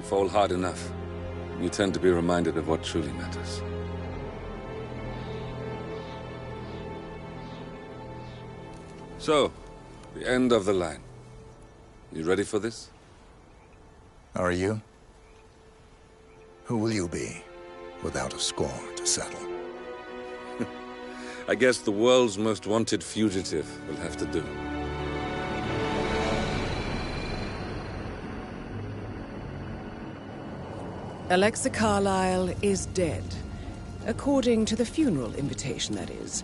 You fall hard enough, you tend to be reminded of what truly matters. So, the end of the line. You ready for this? Are you? Who will you be, without a score to settle? I guess the world's most wanted fugitive will have to do. Alexa Carlyle is dead. According to the funeral invitation, that is.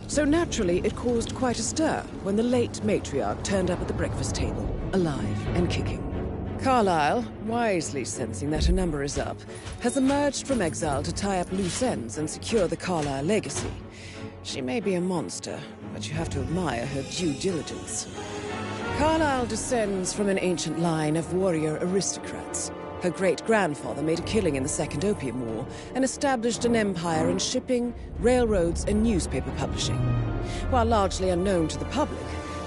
So naturally, it caused quite a stir when the late matriarch turned up at the breakfast table, alive and kicking. Carlyle, wisely sensing that her number is up, has emerged from exile to tie up loose ends and secure the Carlyle legacy. She may be a monster, but you have to admire her due diligence. Carlyle descends from an ancient line of warrior aristocrats. Her great-grandfather made a killing in the Second Opium War and established an empire in shipping, railroads, and newspaper publishing. While largely unknown to the public,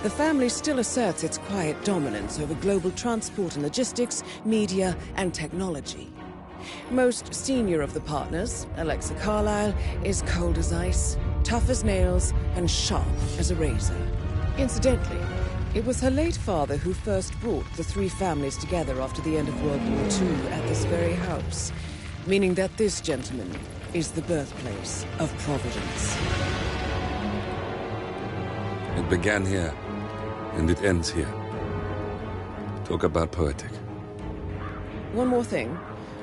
the family still asserts its quiet dominance over global transport and logistics, media, and technology. Most senior of the partners, Alexa Carlyle, is cold as ice, tough as nails, and sharp as a razor. Incidentally, it was her late father who first brought the three families together after the end of World War II at this very house, meaning that this gentleman is the birthplace of Providence. It began here, and it ends here. Talk about poetic. One more thing.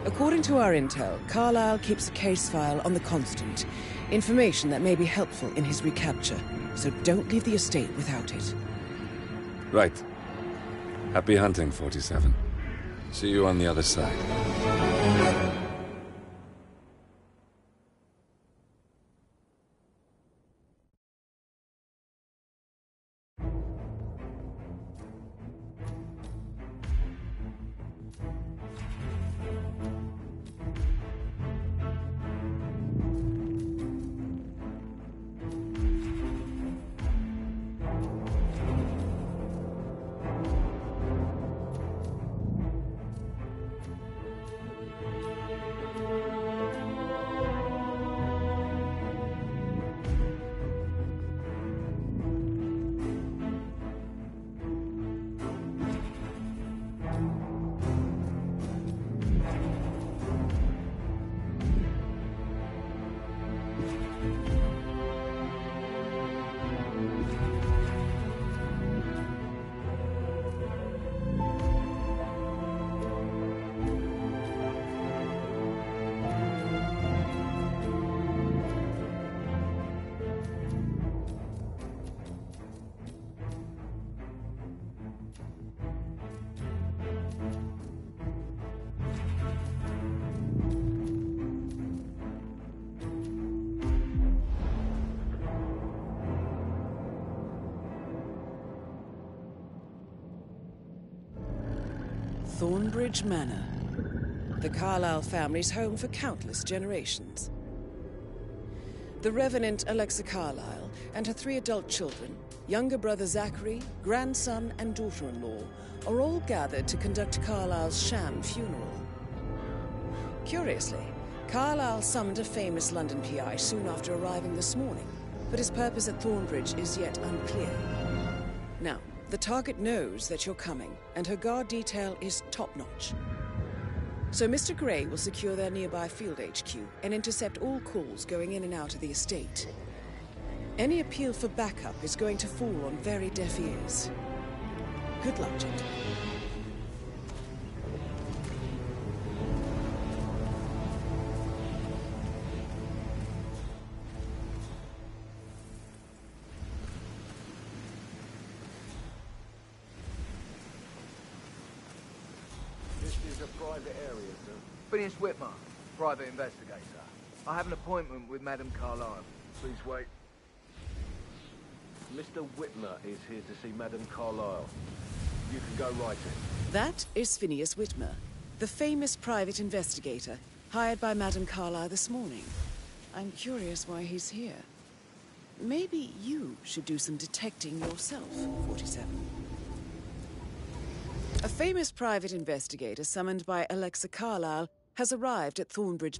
According to our intel, Carlyle keeps a case file on the Constant. Information that may be helpful in his recapture, so don't leave the estate without it. Right. Happy hunting, 47. See you on the other side. Thornbridge Manor. The Carlyle family's home for countless generations. The Revenant Alexa Carlyle and her 3 adult children, younger brother Zachary, grandson and daughter-in-law, are all gathered to conduct Carlyle's sham funeral. Curiously, Carlyle summoned a famous London PI soon after arriving this morning, but his purpose at Thornbridge is yet unclear. Now, the target knows that you're coming, and her guard detail is top-notch. So Mr. Gray will secure their nearby field HQ and intercept all calls going in and out of the estate. Any appeal for backup is going to fall on very deaf ears. Good luck, gentlemen. Private area, sir. Phineas Whitmer, private investigator. I have an appointment with Madame Carlyle. Please wait. Mr. Whitmer is here to see Madame Carlyle. You can go right in. That is Phineas Whitmer, the famous private investigator hired by Madame Carlyle this morning. I'm curious why he's here. Maybe you should do some detecting yourself, 47. A famous private investigator summoned by Alexa Carlyle has arrived at Thornbridge.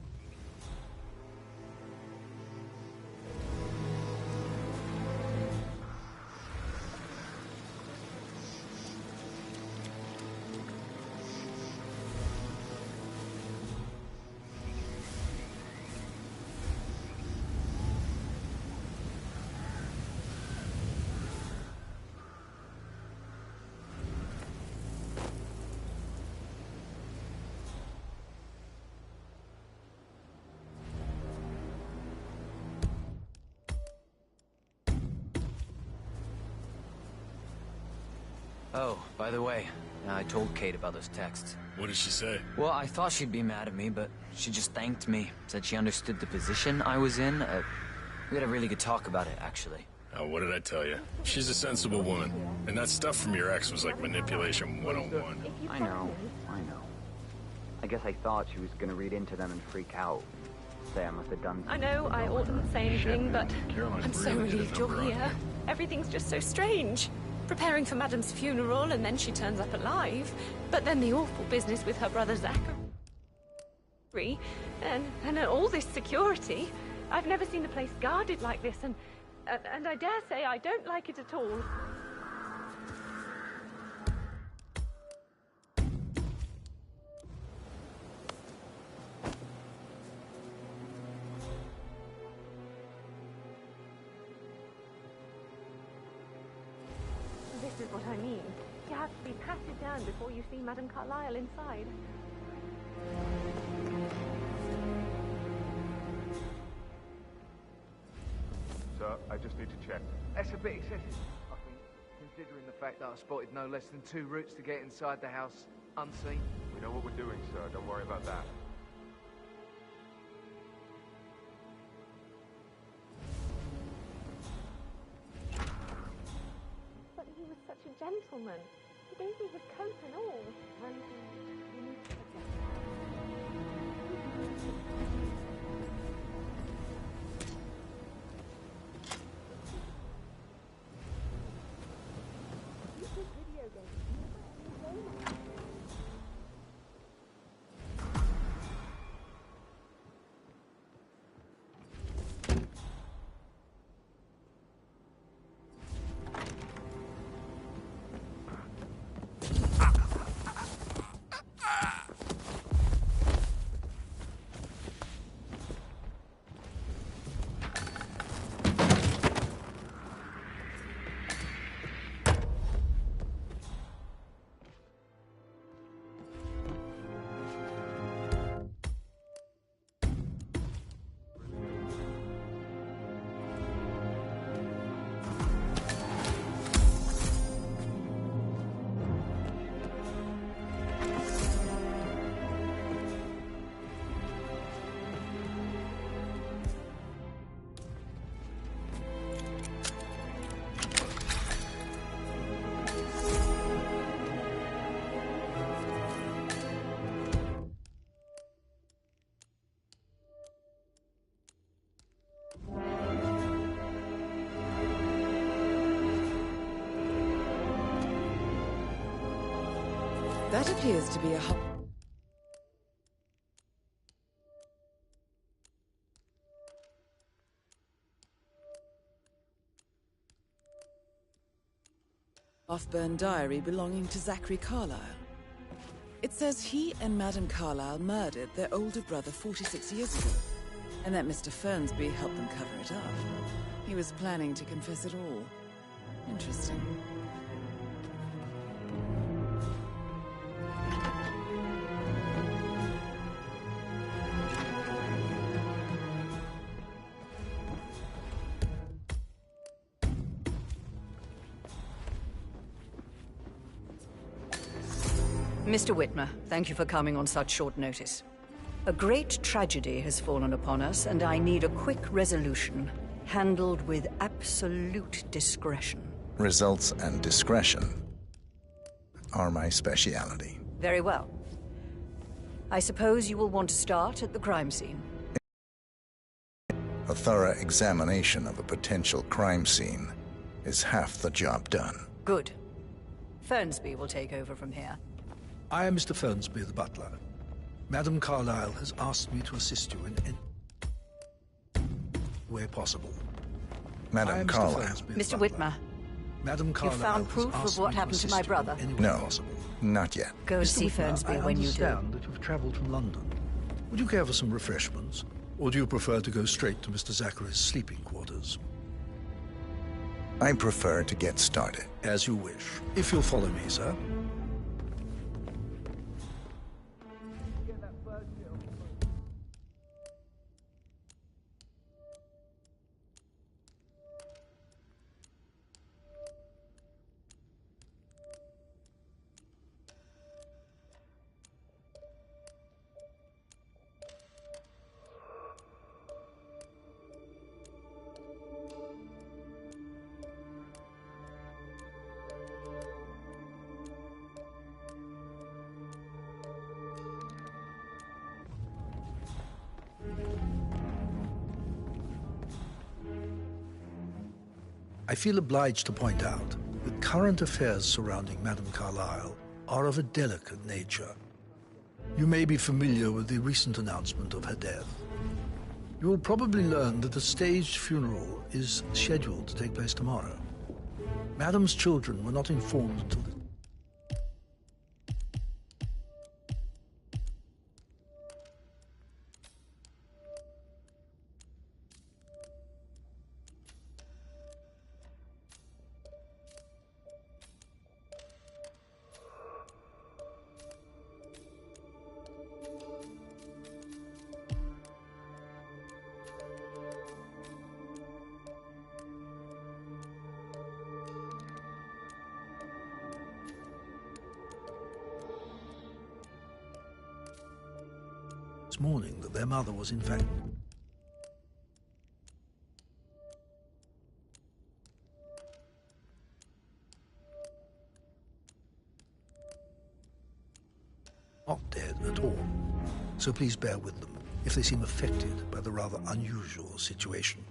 Oh, by the way, I told Kate about those texts. What did she say? Well, I thought she'd be mad at me, but she just thanked me. Said she understood the position I was in. We had a really good talk about it, actually. Oh, what did I tell you? She's a sensible woman. And that stuff from your ex was like manipulation 101. I know. I guess I thought she was gonna read into them and freak out. Say I must have done something. I know I oughtn't say anything, but Caroline's I'm so really relieved you're number on here. Everything's just so strange. Preparing for Madam's funeral, and then she turns up alive. But then the awful business with her brother Zachary, and all this security. I've never seen the place guarded like this, and I dare say I don't like it at all. This is what I mean. You have to be patted down before you see Madame Carlyle inside. Sir, I just need to check. That's a bit excessive, I think, considering the fact that I spotted no less than 2 routes to get inside the house unseen. We know what we're doing, sir. Don't worry about that. But he was such a gentleman. He gave me his coat and all. And you need to forget That appears to be a hub. Half-burned diary belonging to Zachary Carlyle. It says he and Madame Carlyle murdered their older brother 46 years ago, and that Mr. Fernsby helped them cover it up. He was planning to confess it all. Interesting. Mr. Whitmer, thank you for coming on such short notice. A great tragedy has fallen upon us, and I need a quick resolution, handled with absolute discretion. Results and discretion are my speciality. Very well. I suppose you will want to start at the crime scene. A thorough examination of a potential crime scene is half the job done. Good. Fernsby will take over from here. I am Mr. Fernsby, the butler. Madame Carlyle has asked me to assist you in any way possible. Madame Carlyle. Mr. Whitmer. Madame Carlyle. You found proof of what happened to my brother? No, not yet. Go see Fernsby when you do. I understand that you've traveled from London. Would you care for some refreshments? Or do you prefer to go straight to Mr. Zachary's sleeping quarters? I prefer to get started. As you wish. If you'll follow me, sir. I feel obliged to point out that current affairs surrounding Madame Carlyle are of a delicate nature. You may be familiar with the recent announcement of her death. You will probably learn that a staged funeral is scheduled to take place tomorrow. Madame's children were not informed until the morning that their mother was in fact not dead at all. So please bear with them if they seem affected by the rather unusual situation.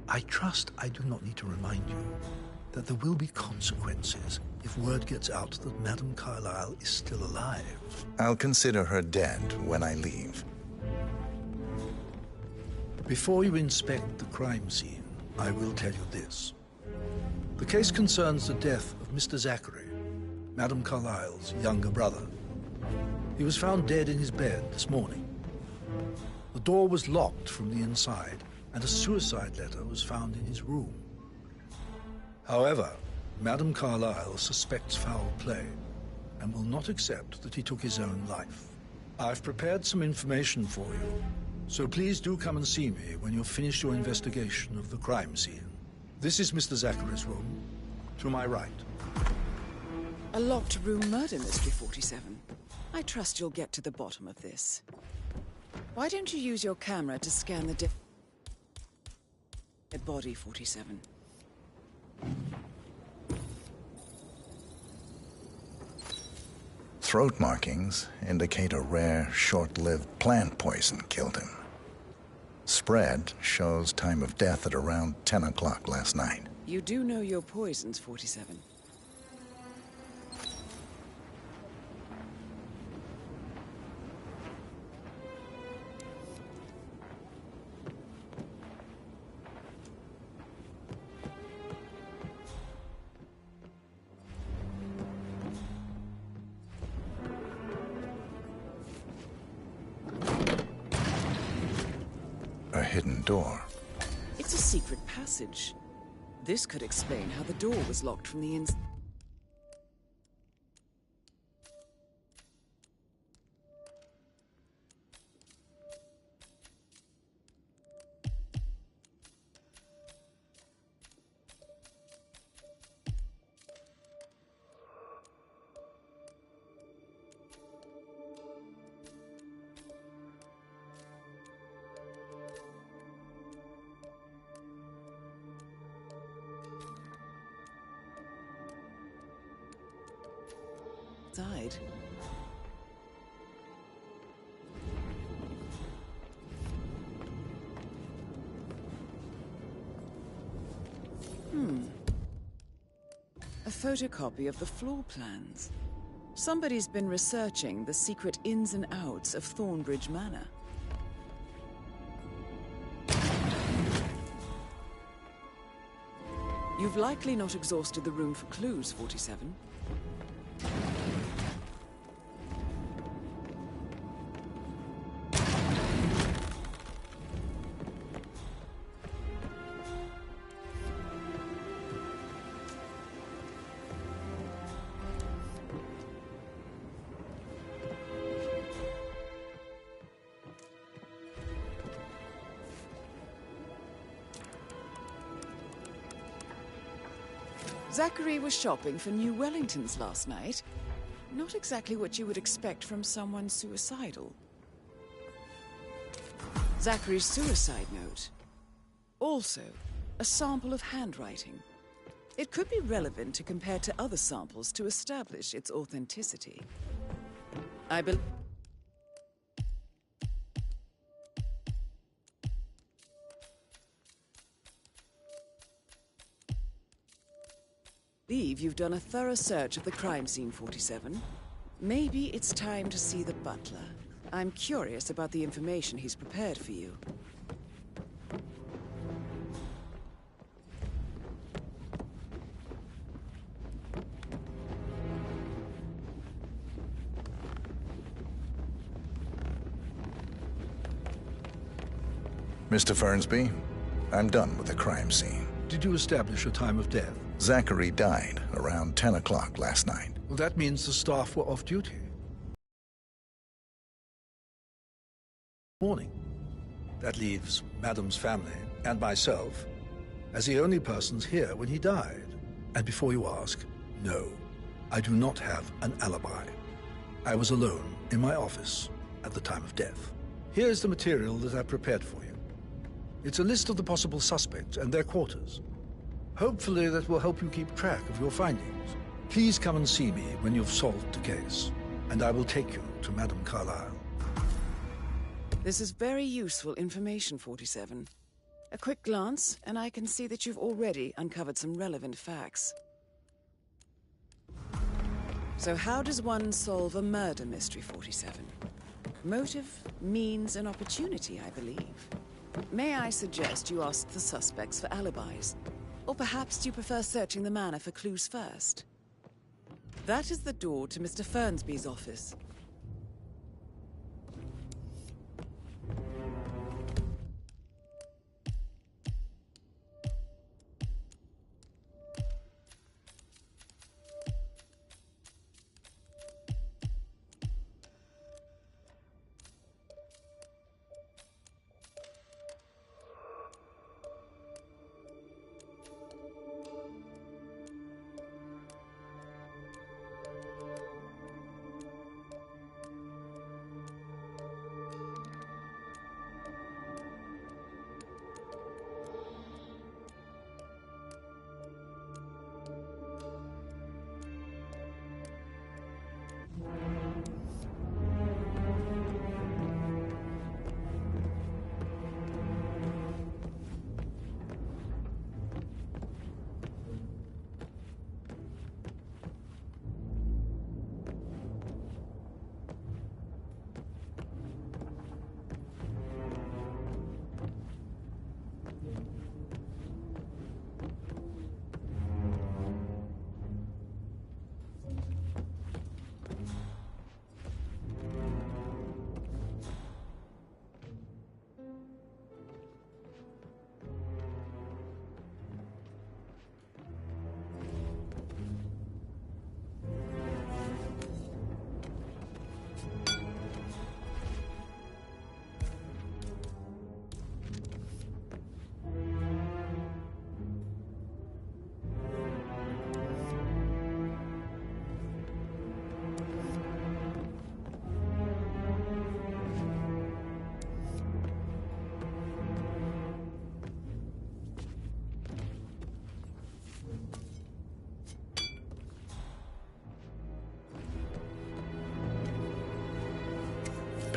I trust I do not need to remind you that there will be consequences if word gets out that Madame Carlyle is still alive. I'll consider her dead when I leave. Before you inspect the crime scene, I will tell you this. The case concerns the death of Mr. Zachary, Madame Carlyle's younger brother. He was found dead in his bed this morning. The door was locked from the inside, and a suicide letter was found in his room. However, Madame Carlyle suspects foul play and will not accept that he took his own life. I've prepared some information for you, so please do come and see me when you've finished your investigation of the crime scene. This is Mr. Zachary's room, to my right. A locked room murder mystery, 47. I trust you'll get to the bottom of this. Why don't you use your camera to scan the dead body, 47? Throat markings indicate a rare, short-lived plant poison killed him. Spread shows time of death at around 10 o'clock last night. You do know your poisons, 47. A hidden door. It's a secret passage. This could explain how the door was locked from the inside. A photocopy of the floor plans. Somebody's been researching the secret ins and outs of Thornbridge Manor. You've likely not exhausted the room for clues, 47. Zachary was shopping for new Wellingtons last night. Not exactly what you would expect from someone suicidal. Zachary's suicide note. Also, a sample of handwriting. It could be relevant to compare to other samples to establish its authenticity. I believe you've done a thorough search of the crime scene, 47. Maybe it's time to see the butler. I'm curious about the information he's prepared for you. Mr. Fernsby, I'm done with the crime scene. Did you establish a time of death? Zachary died around 10 o'clock last night. Well, that means the staff were off duty. Morning. That leaves Madam's family and myself as the only persons here when he died. And before you ask, no, I do not have an alibi. I was alone in my office at the time of death. Here's the material that I prepared for you. It's a list of the possible suspects and their quarters. Hopefully that will help you keep track of your findings. Please come and see me when you've solved the case, and I will take you to Madame Carlyle. This is very useful information, 47. A quick glance, and I can see that you've already uncovered some relevant facts. So how does one solve a murder mystery, 47? Motive, means, and opportunity, I believe. May I suggest you ask the suspects for alibis? Or perhaps do you prefer searching the manor for clues first? That is the door to Mr. Fernsby's office.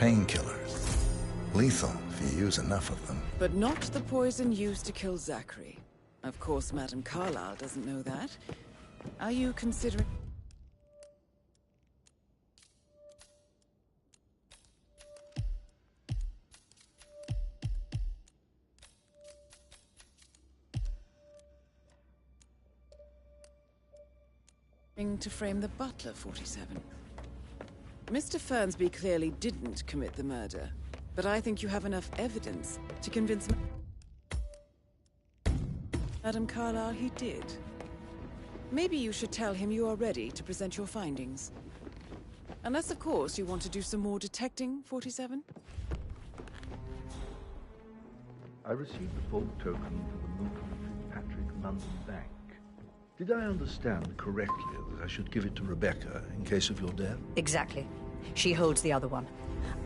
Painkillers. Lethal if you use enough of them. But not the poison used to kill Zachary. Of course, Madame Carlyle doesn't know that. Are you considering... To frame the butler, 47. Mr. Fernsby clearly didn't commit the murder, but I think you have enough evidence to convince Madam Carlyle he did. Maybe you should tell him you are ready to present your findings. Unless, of course, you want to do some more detecting, 47? I received the bulk token for the Milton Fitzpatrick London Bank. Did I understand correctly that I should give it to Rebecca in case of your death? Exactly. She holds the other one.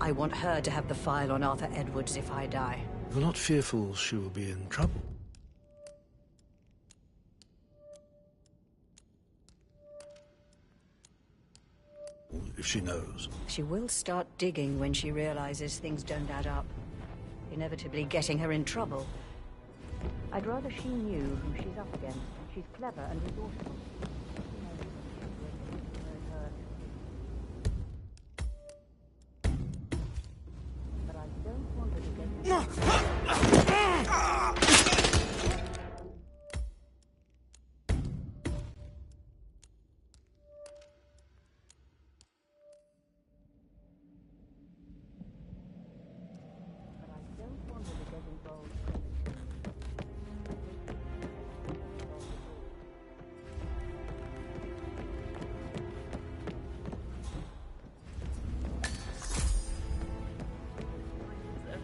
I want her to have the file on Arthur Edwards if I die. You're not fearful she will be in trouble? If she knows. She will start digging when she realizes things don't add up, inevitably getting her in trouble. I'd rather she knew who she's up against. She's clever and resourceful. But I don't want her to get...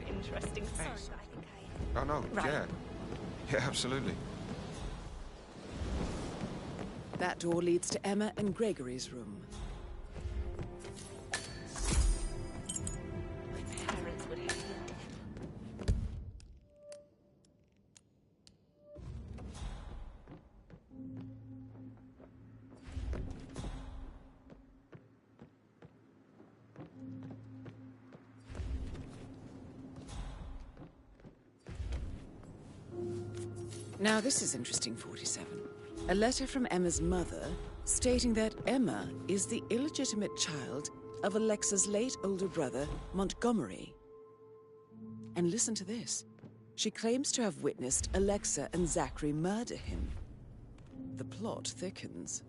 Interesting. Sorry, Oh, no, Right. yeah. Yeah, absolutely. That door leads to Emma and Gregory's room. My parents would hate it. Now this is interesting, 47. A letter from Emma's mother stating that Emma is the illegitimate child of Alexa's late older brother, Montgomery. And listen to this. She claims to have witnessed Alexa and Zachary murder him. The plot thickens.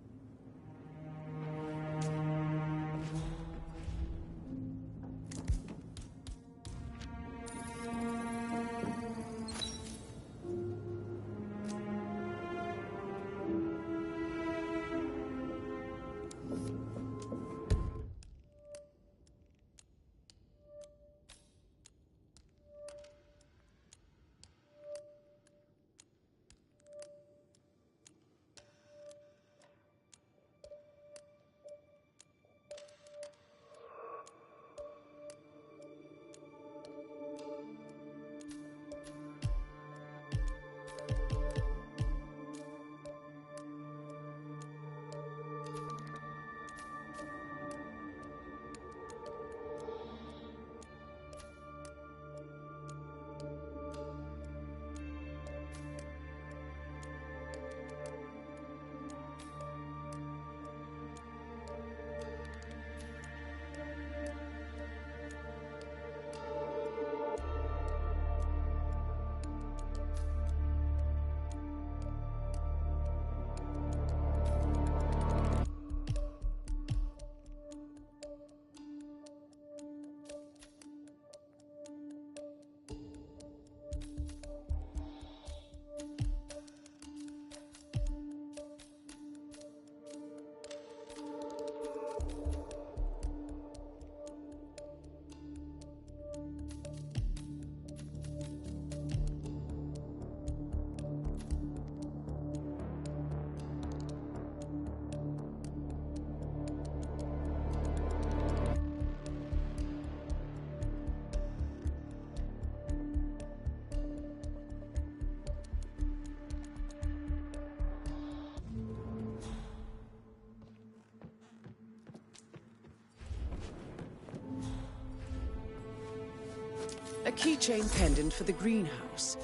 A keychain pendant for the greenhouse.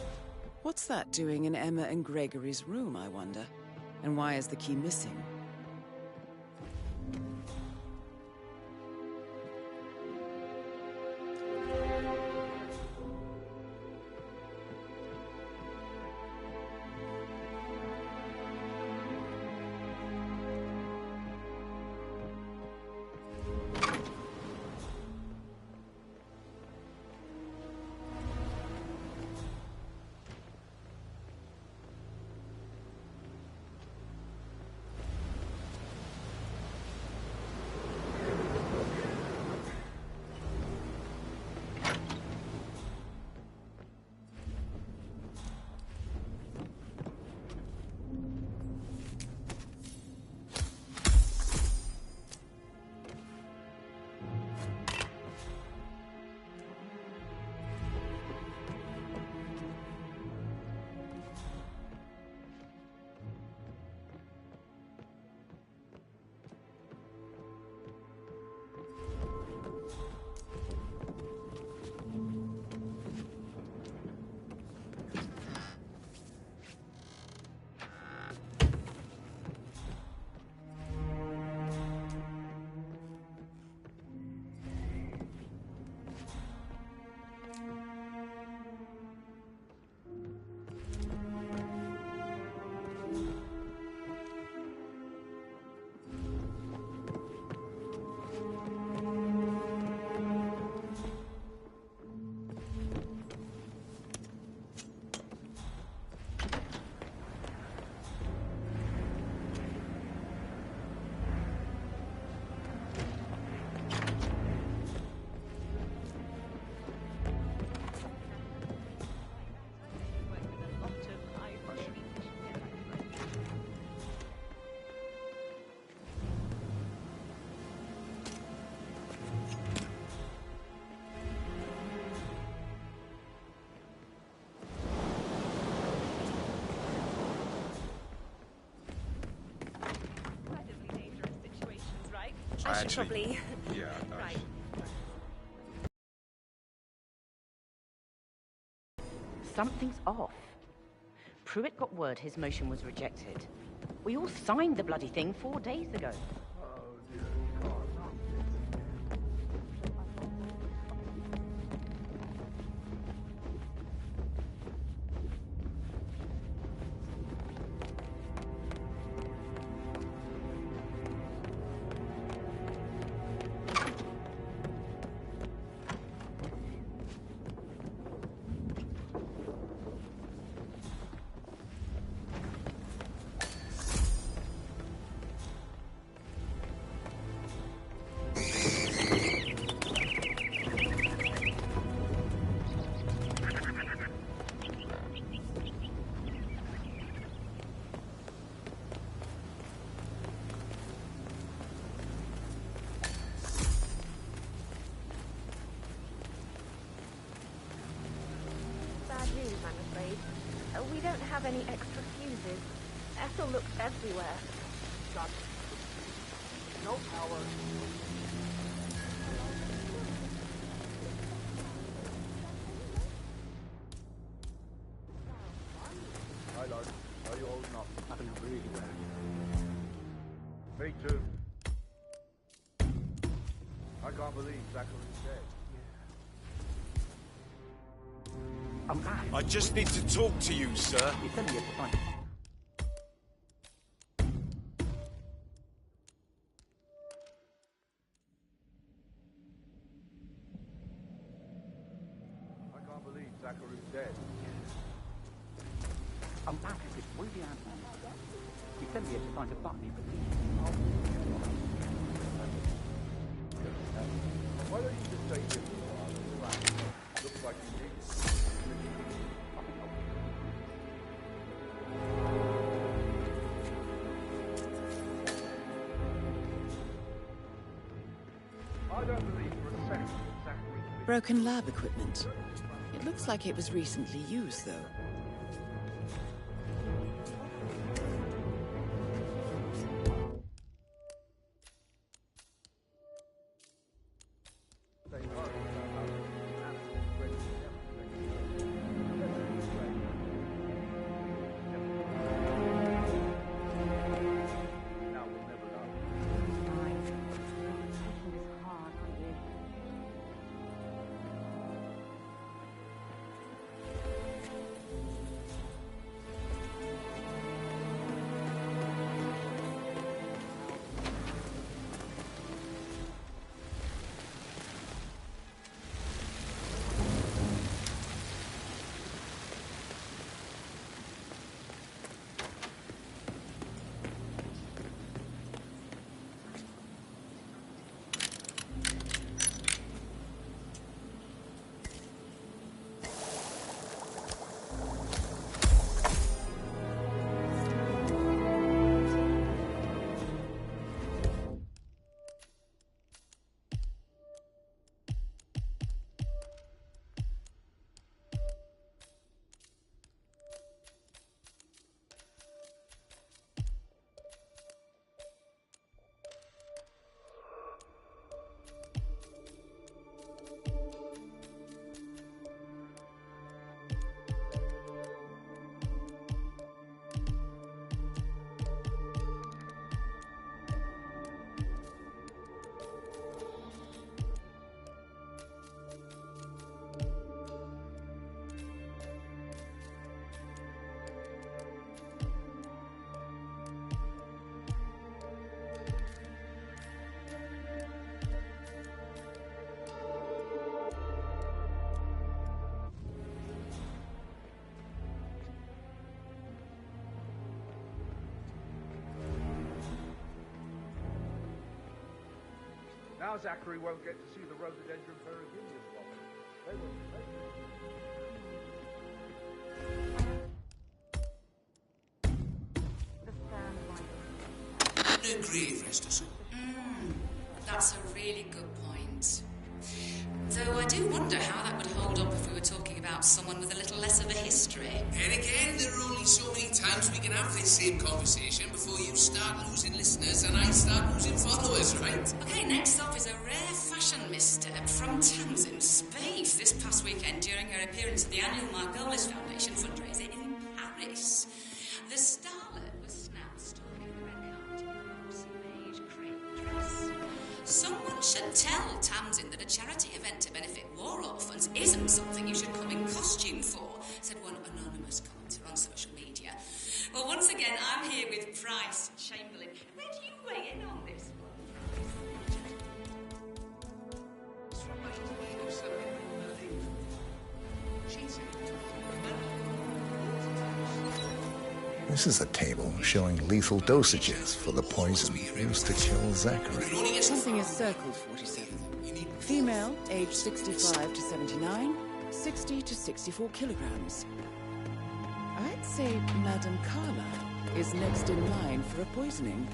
What's that doing in Emma and Gregory's room, I wonder? And why is the key missing? I should probably... Yeah, right. Something's off. Pruitt got word his motion was rejected. We all signed the bloody thing 4 days ago. We don't have any extra fuses. Ethel looked everywhere. Shut. No power. Hi, Lord. How are you holding up? I feel really bad. Me too. I can't believe Zachary's dead. I just need to talk to you, sir. It's only a fun. I can't believe Zachary's dead. I'm back at it. Where's the Ant-Man? He sent me here to find a button, but why don't you just say this? Looks like you need it. I don't believe for a second that Zachary... Broken lab equipment. It looks like it was recently used, though. Now Zachary won't get to see the rhododendron peregrinius properly. They were No grief, rest us all. That's a really good point. Though I do wonder how that would hold up if we were talking about about someone with a little less of a history. And again, there are only so many times we can have this same conversation before you start losing listeners and I start losing followers, right? Okay, next up is a rare fashion misstep from Tamsin Space this past weekend during her appearance at the annual Margolis Foundation fundraiser in Paris. The starlet was now stalking Rebecca in a glossy beige crepe dress. Someone should tell Tamsin that a charity event to benefit war orphans isn't something you should come in costume for, said one anonymous commenter on social media. Well, once again, I'm here with Price Chamberlain. Where do you weigh in on this one? This is a table showing lethal dosages for the poison used to kill Zachary. Something is circled 47. Female, age 65 to 79, 60 to 64 kilograms. I'd say Madame Carlyle is next in line for a poisoning.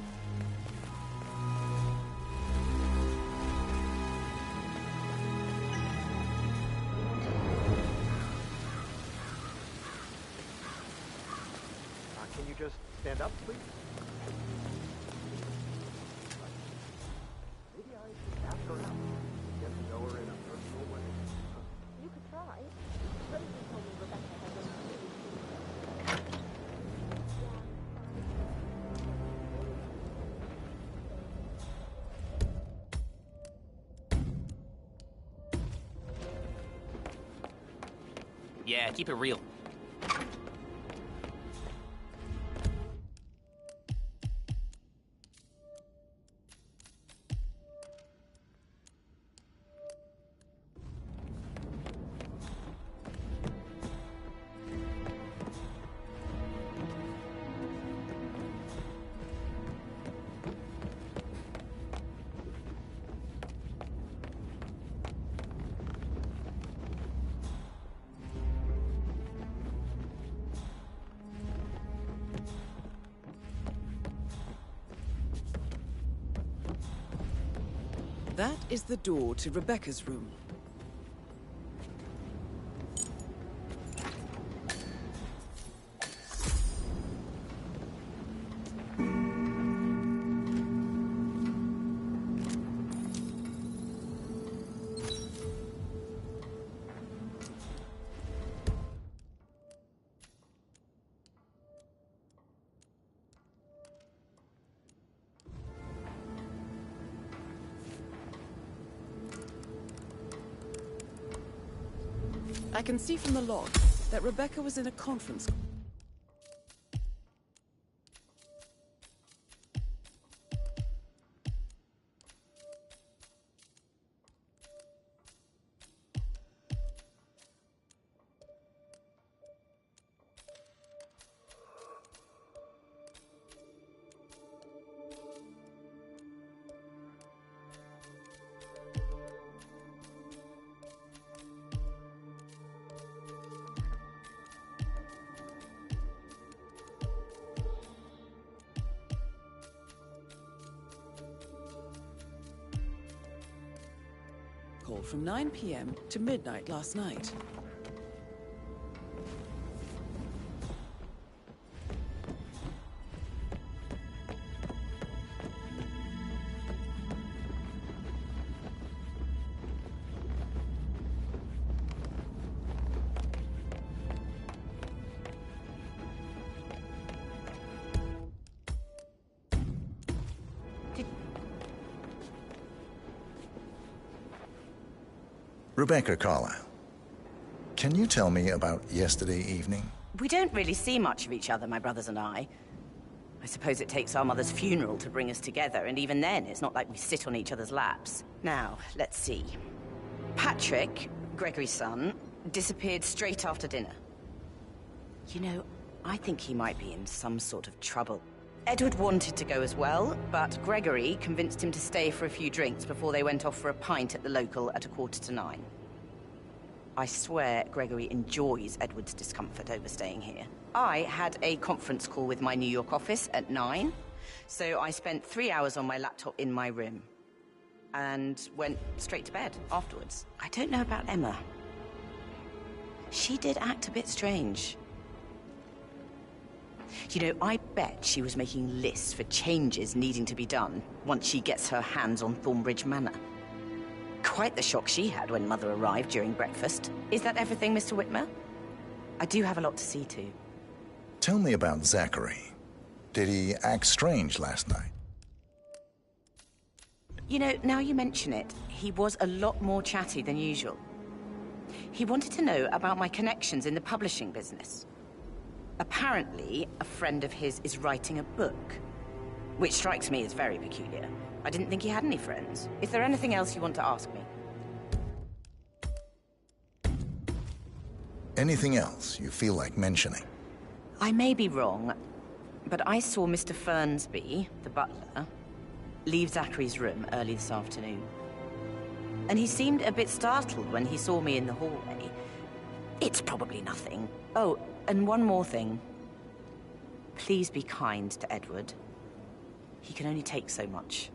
Can you just stand up, please? Maybe I should ask her out. Get to know her in a personal way. You could try. Rosie told me Rebecca had Yeah, keep it real. That is the door to Rebecca's room. I can see from the log that Rebecca was in a conference call. From 9 p.m. to midnight last night. Rebecca Carlyle, can you tell me about yesterday evening? We don't really see much of each other, my brothers and I. I suppose it takes our mother's funeral to bring us together, and even then, it's not like we sit on each other's laps. Now, let's see. Patrick, Gregory's son, disappeared straight after dinner. You know, I think he might be in some sort of trouble. Edward wanted to go as well, but Gregory convinced him to stay for a few drinks before they went off for a pint at the local at 9:15. I swear Gregory enjoys Edward's discomfort over staying here. I had a conference call with my New York office at 9, so I spent 3 hours on my laptop in my room and went straight to bed afterwards. I don't know about Emma. She did act a bit strange. You know, I bet she was making lists for changes needing to be done once she gets her hands on Thornbridge Manor. Quite the shock she had when Mother arrived during breakfast. Is that everything, Mr. Whitmer? I do have a lot to see to. Tell me about Zachary. Did he act strange last night? You know, now you mention it, he was a lot more chatty than usual. He wanted to know about my connections in the publishing business. Apparently, a friend of his is writing a book, which strikes me as very peculiar. I didn't think he had any friends. Is there anything else you want to ask me? Anything else you feel like mentioning? I may be wrong, but I saw Mr. Fernsby, the butler, leave Zachary's room early this afternoon. And he seemed a bit startled when he saw me in the hallway. It's probably nothing. Oh, and one more thing. Please be kind to Edward. He can only take so much.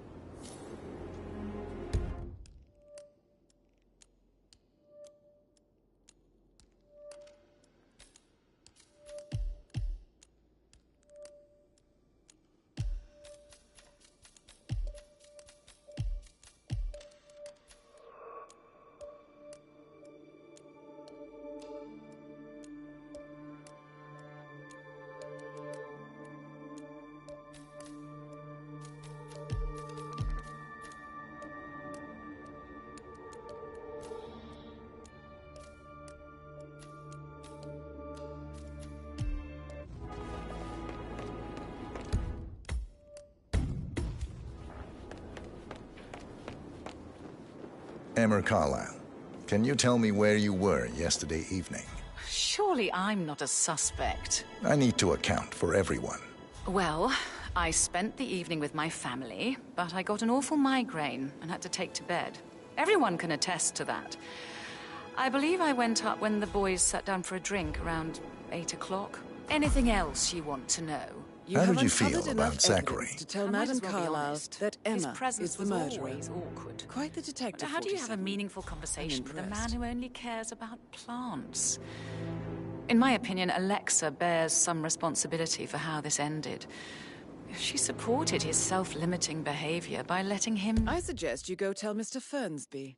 Emma Carlyle, can you tell me where you were yesterday evening? Surely I'm not a suspect. I need to account for everyone. Well, I spent the evening with my family, but I got an awful migraine and had to take to bed. Everyone can attest to that. I believe I went up when the boys sat down for a drink around 8 o'clock. Anything else you want to know? How did you feel about Zachary? To tell Madame Carlyle that Emma is the murderer. Awkward. Quite the detective. But how do you have a meaningful conversation with a man who only cares about plants? In my opinion, Alexa bears some responsibility for how this ended. She supported his self-limiting behavior by letting him... I suggest you go tell Mr. Fernsby.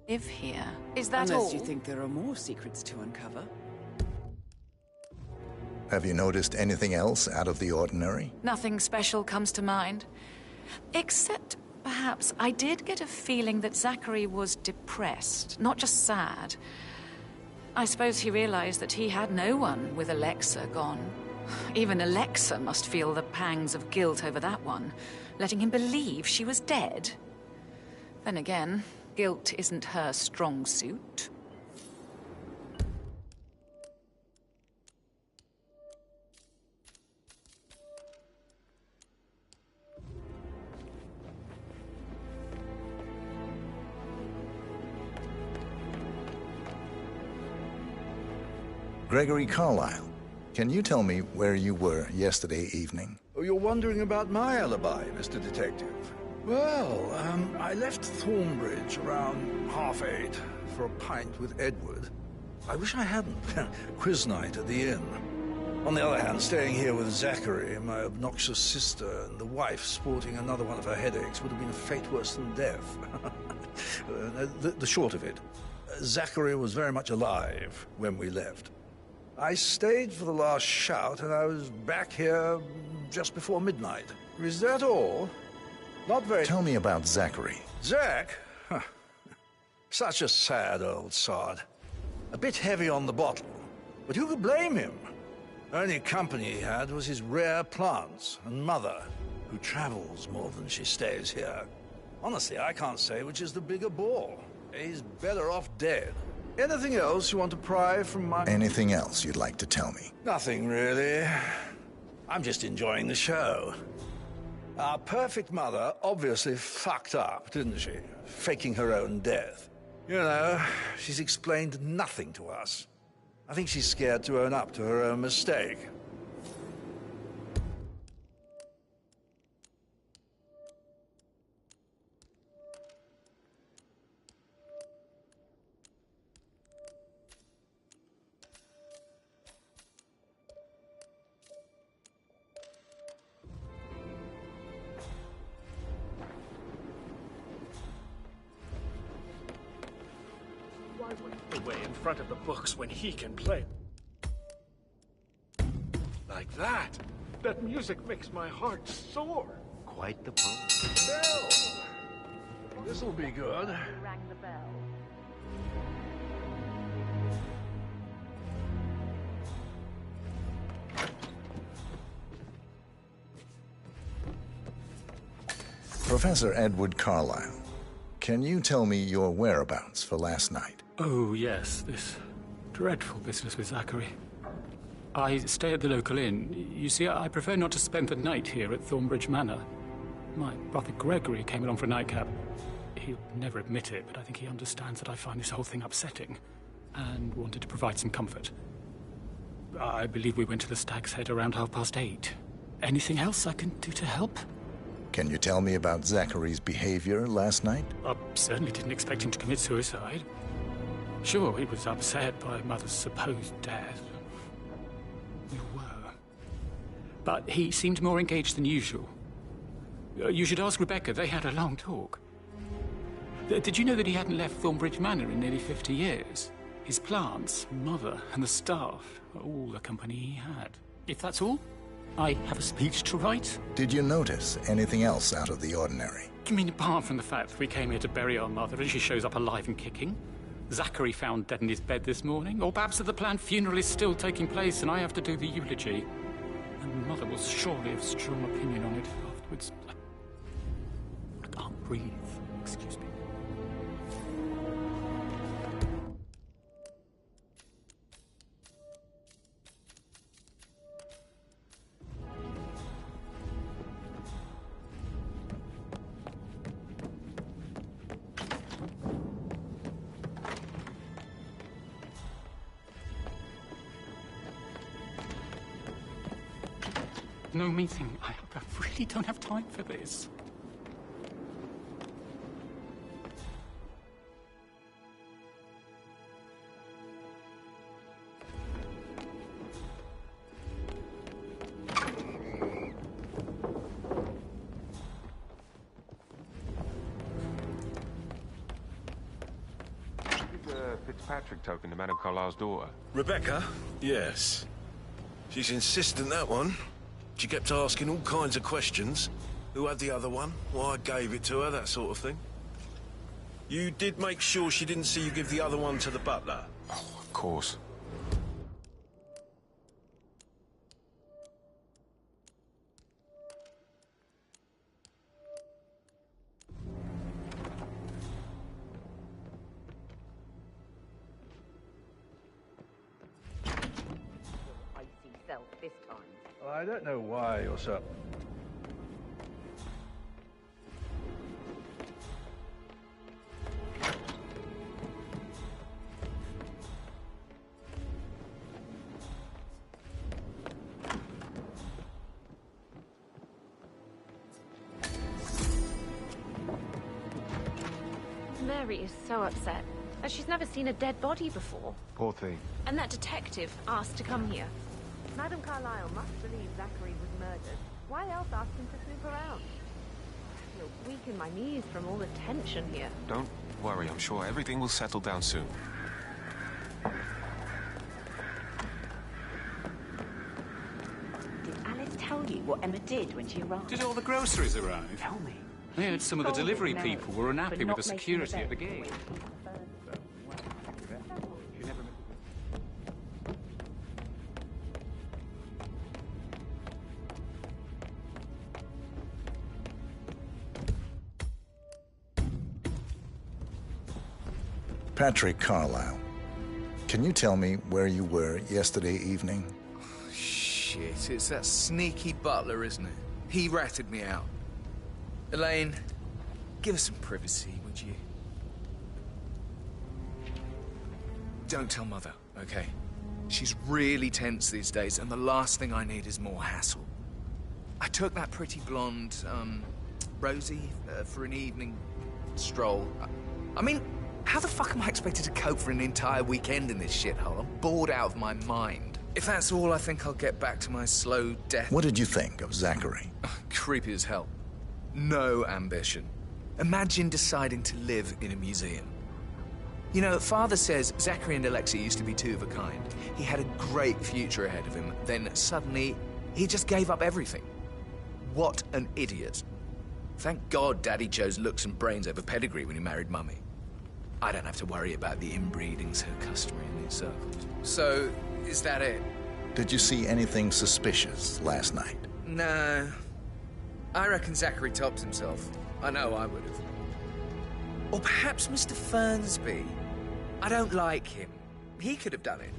Live here. Is that Unless all? you think there are more secrets to uncover. Have you noticed anything else out of the ordinary? Nothing special comes to mind. Except, perhaps, I did get a feeling that Zachary was depressed, not just sad. I suppose he realized that he had no one with Alexa gone. Even Alexa must feel the pangs of guilt over that one, letting him believe she was dead. Then again, guilt isn't her strong suit. Gregory Carlyle, can you tell me where you were yesterday evening? Oh, you're wondering about my alibi, Mr. Detective. Well, I left Thornbridge around 8:30 for a pint with Edward. I wish I hadn't. Quiz night at the inn. On the other hand, staying here with Zachary, my obnoxious sister, and the wife sporting another one of her headaches would have been a fate worse than death. The short of it, Zachary was very much alive when we left. I stayed for the last shout, and I was back here just before midnight. Is that all? Not very... Tell me about Zachary. Zach? Huh. Such a sad old sod. A bit heavy on the bottle, but who could blame him? Only company he had was his rare plants and mother, who travels more than she stays here. Honestly, I can't say which is the bigger ball. He's better off dead. Anything else you want to pry from my... Anything else you'd like to tell me? Nothing, really. I'm just enjoying the show. Our perfect mother obviously fucked up, didn't she? Faking her own death. You know, she's explained nothing to us. I think she's scared to own up to her own mistake. Why wait away in front of the books when he can play? Like that? That music makes my heart soar. Quite the pose. Bell! This'll be good. Rang the bell. Professor Edward Carlyle, can you tell me your whereabouts for last night? Oh, yes, this dreadful business with Zachary. I stay at the local inn. You see, I prefer not to spend the night here at Thornbridge Manor. My brother Gregory came along for a nightcap. He'll never admit it, but I think he understands that I find this whole thing upsetting and wanted to provide some comfort. I believe we went to the Stag's Head around 8:30. Anything else I can do to help? Can you tell me about Zachary's behavior last night? I certainly didn't expect him to commit suicide. Sure, he was upset by Mother's supposed death. We were. But he seemed more engaged than usual. You should ask Rebecca. They had a long talk. Did you know that he hadn't left Thornbridge Manor in nearly 50 years? His plants, Mother, and the staff were all the company he had. If that's all, I have a speech to write. Did you notice anything else out of the ordinary? You mean apart from the fact that we came here to bury our mother and she shows up alive and kicking? Zachary found dead in his bed this morning? Or perhaps that the planned funeral is still taking place and I have to do the eulogy? And Mother will surely have strong opinion on it afterwards. I can't breathe. Excuse me. No meeting. I really don't have time for this. Fitzpatrick token to Madame Carlyle's daughter. Rebecca? Yes. She's insistent, that one. She kept asking all kinds of questions. Who had the other one? Why I gave it to her, that sort of thing. You did make sure she didn't see you give the other one to the butler? Oh, of course. This time. I don't know why you're so... Mary is so upset, as she's never seen a dead body before. Poor thing. And that detective asked to come here. Madame Carlyle must believe Zachary was murdered. Why else ask him to snoop around? feel weak in my knees from all the tension here. Don't worry, I'm sure everything will settle down soon. Did Alice tell you what Emma did when she arrived? Did all the groceries arrive? Tell me. I heard some of the delivery people were unhappy with the security at the gate. Patrick Carlyle, can you tell me where you were yesterday evening? Shit, it's that sneaky butler, isn't it? He ratted me out. Elaine, give us some privacy, would you? Don't tell Mother, okay? She's really tense these days, and the last thing I need is more hassle. I took that pretty blonde, Rosie, for an evening stroll. I mean, how the fuck am I expected to cope for an entire weekend in this shithole? I'm bored out of my mind. If that's all, I think I'll get back to my slow death. What did you think of Zachary? Creepy as hell. No ambition. Imagine deciding to live in a museum. You know, Father says Zachary and Alexei used to be two of a kind. He had a great future ahead of him. Then suddenly, he just gave up everything. What an idiot. Thank God Daddy chose looks and brains over pedigree when he married Mummy. I don't have to worry about the inbreeding so customary in these circles. So, is that it? Did you see anything suspicious last night? No. I reckon Zachary topped himself. I know I would have. Or perhaps Mr. Fernsby. I don't like him. He could have done it.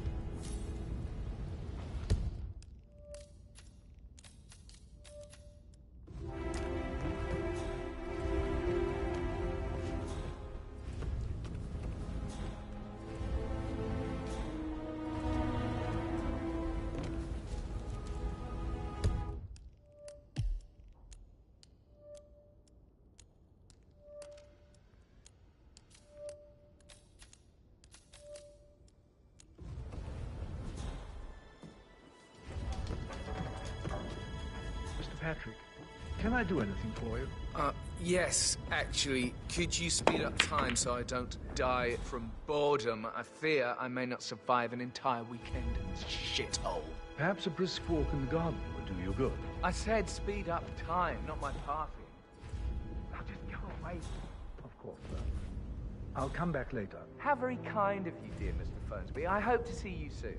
Patrick, can I do anything for you? Yes, actually. Could you speed up time so I don't die from boredom? I fear I may not survive an entire weekend in this shithole. Perhaps a brisk walk in the garden would do you good. I said speed up time, not my party. Now just go away. Of course, sir. I'll come back later. How very kind of you, dear Mr. Fernsby. I hope to see you soon.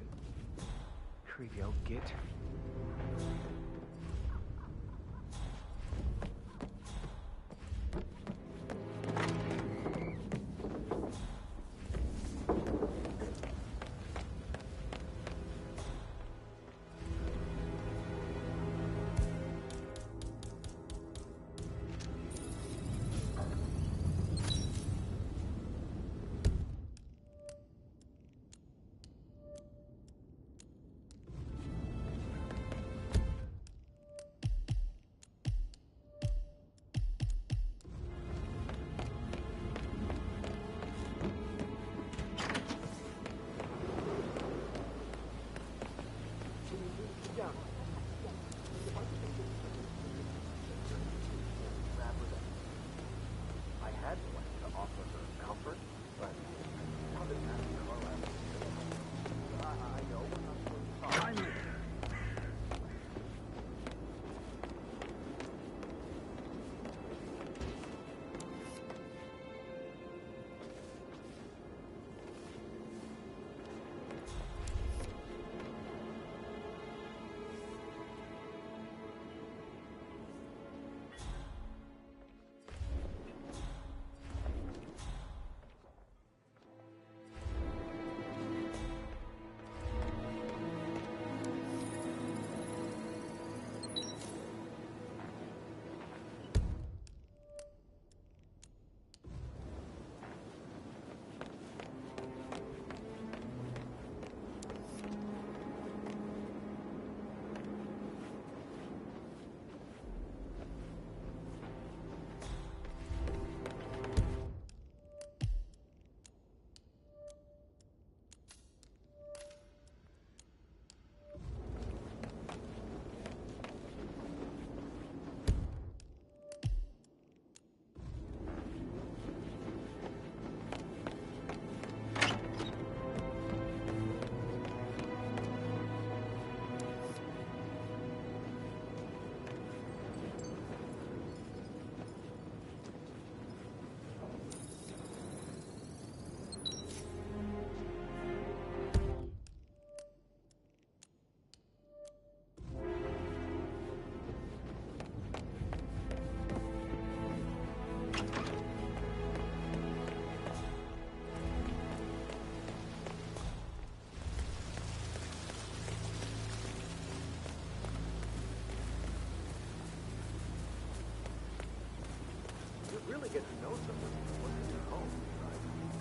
Creepy old git.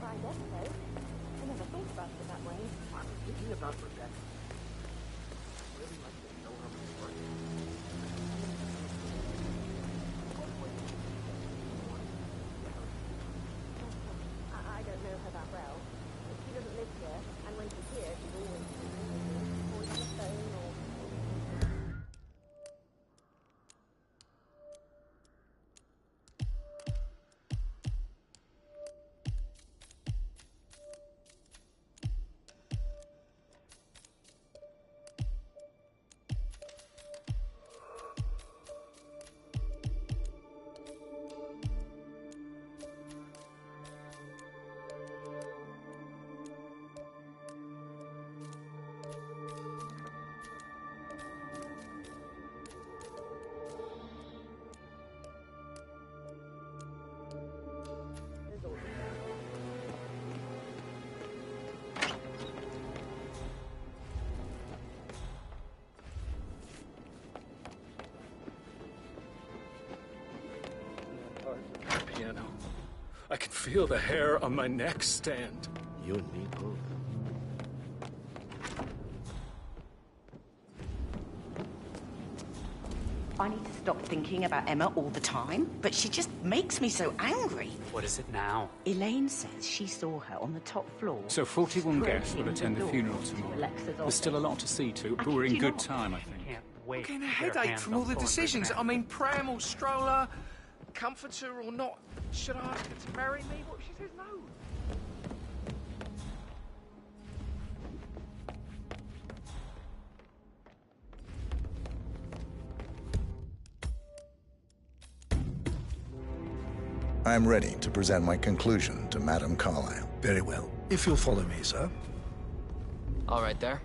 I guess so. I never thought about it that way. I'm thinking about Rebecca. Really like to know how this works. I don't know her that well. She doesn't live here, and when she's here, she's always on the phone or... Piano. I can feel the hair on my neck stand. You and me both. I need to stop thinking about Emma all the time, but she just makes me so angry. What is it now? Elaine says she saw her on the top floor. So 41 breaking guests will attend the door funeral to tomorrow. Alexa's There's office. still a lot to see to, but we're in good time, I think. I'm getting a headache from all the decisions. I mean, pram or stroller, comforter or not. Should I ask her to marry me? What if she says no? I'm ready to present my conclusion to Madame Carlyle. Very well. If you'll follow me, sir. All right there.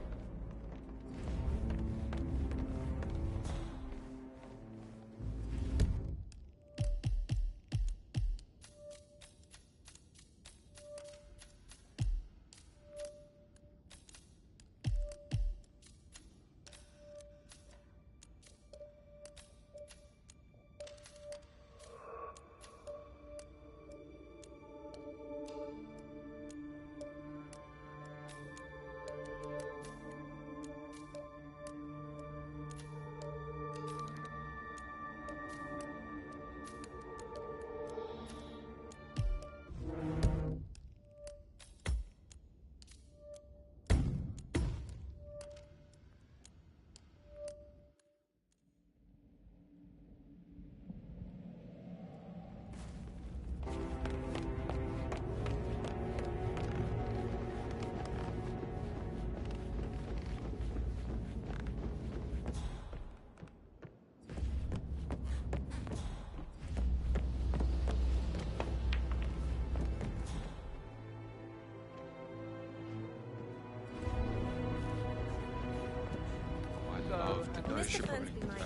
Mr. Fernsby might.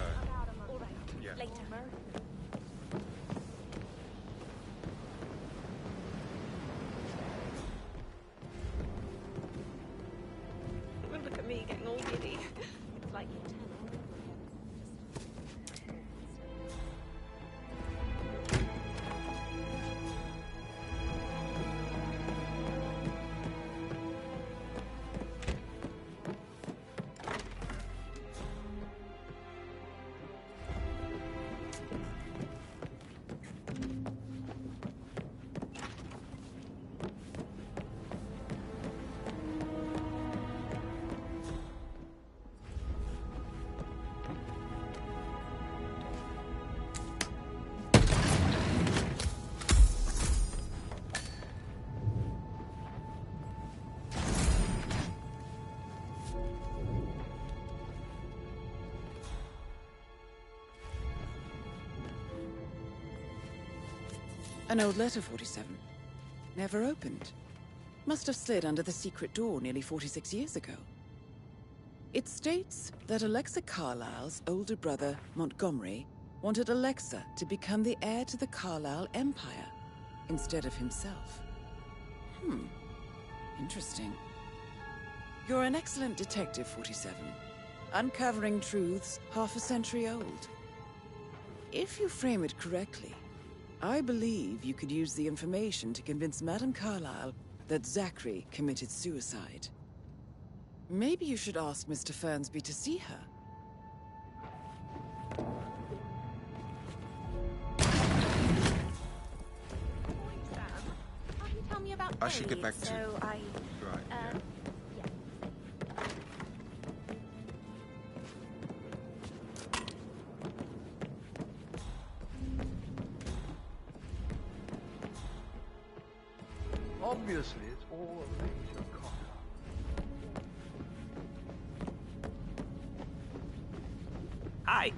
All right. Yeah. Later. Well, look at me getting all giddy. It's like you turn on. An old letter, 47. Never opened. Must have slid under the secret door nearly 46 years ago. It states that Alexa Carlyle's older brother, Montgomery, wanted Alexa to become the heir to the Carlyle Empire instead of himself. Interesting. You're an excellent detective, 47. Uncovering truths half a century old. If you frame it correctly, I believe you could use the information to convince Madame Carlyle that Zachary committed suicide. Maybe you should ask Mr. Fernsby to see her. Tell me about I should get back to... so I... Right. Obviously, it's all a major cock-up. Hi.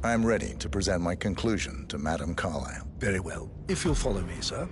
I'm ready to present my conclusion to Madame Carlyle. Very well. If you'll follow me, sir.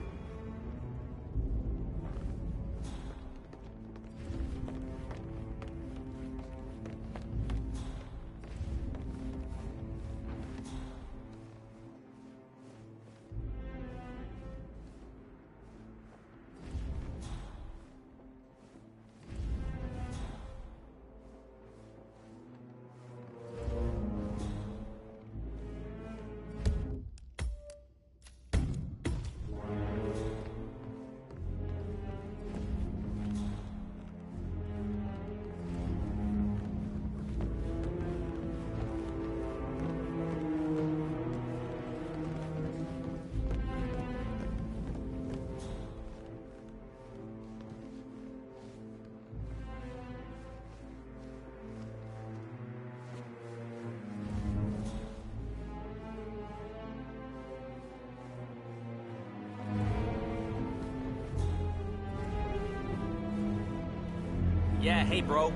Yeah, hey, bro.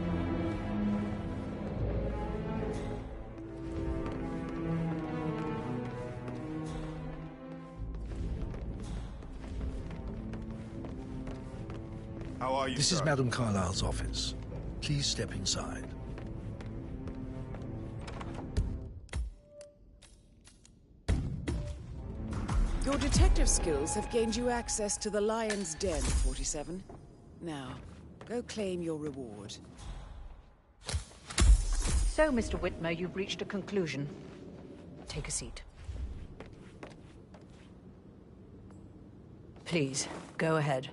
How are you, This is sir? Madame Carlyle's office. Please step inside. Your detective skills have gained you access to the Lion's Den, 47. Now, go claim your reward. So, Mr. Whitmer, you've reached a conclusion. Take a seat. Please, go ahead.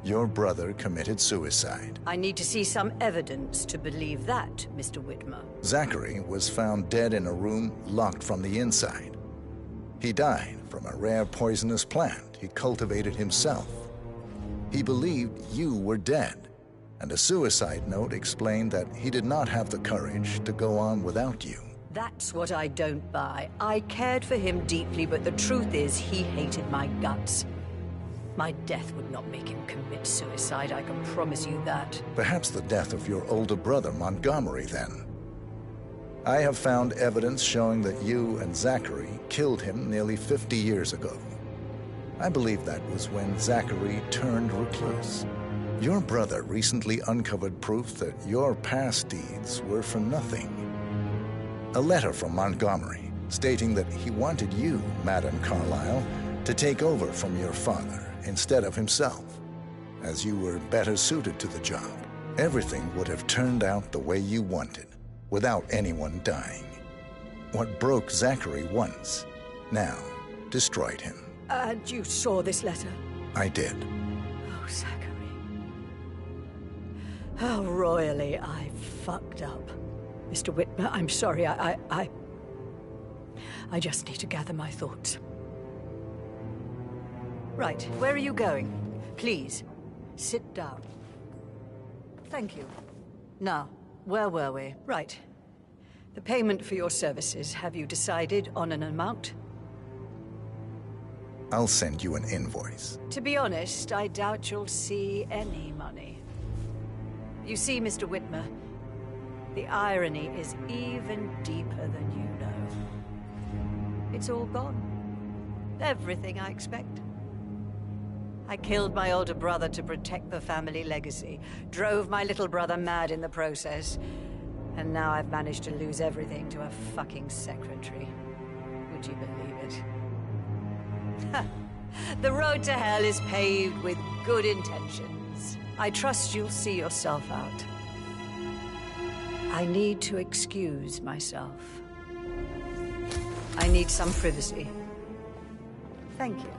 Your brother committed suicide. I need to see some evidence to believe that, Mr. Whitmer. Zachary was found dead in a room locked from the inside. He died from a rare poisonous plant he cultivated himself. He believed you were dead, and a suicide note explained that he did not have the courage to go on without you. That's what I don't buy. I cared for him deeply, but the truth is he hated my guts. My death would not make him commit suicide, I can promise you that. Perhaps the death of your older brother, Montgomery, then. I have found evidence showing that you and Zachary killed him nearly 50 years ago. I believe that was when Zachary turned recluse. Your brother recently uncovered proof that your past deeds were for nothing. A letter from Montgomery stating that he wanted you, Madame Carlyle, to take over from your father instead of himself, as you were better suited to the job. Everything would have turned out the way you wanted, without anyone dying. What broke Zachary once, now destroyed him. And you saw this letter? I did. Oh, Zachary. How royally I fucked up. Mr. Whitmer, I'm sorry, I just need to gather my thoughts. Right, where are you going? Please, sit down. Thank you. Now, where were we? Right. The payment for your services, have you decided on an amount? I'll send you an invoice. To be honest, I doubt you'll see any money. You see, Mr. Whitmer, the irony is even deeper than you know. It's all gone. Everything I expect. I killed my older brother to protect the family legacy, drove my little brother mad in the process, and now I've managed to lose everything to a fucking secretary. Would you believe it? The road to hell is paved with good intentions. I trust you'll see yourself out. I need to excuse myself. I need some privacy. Thank you.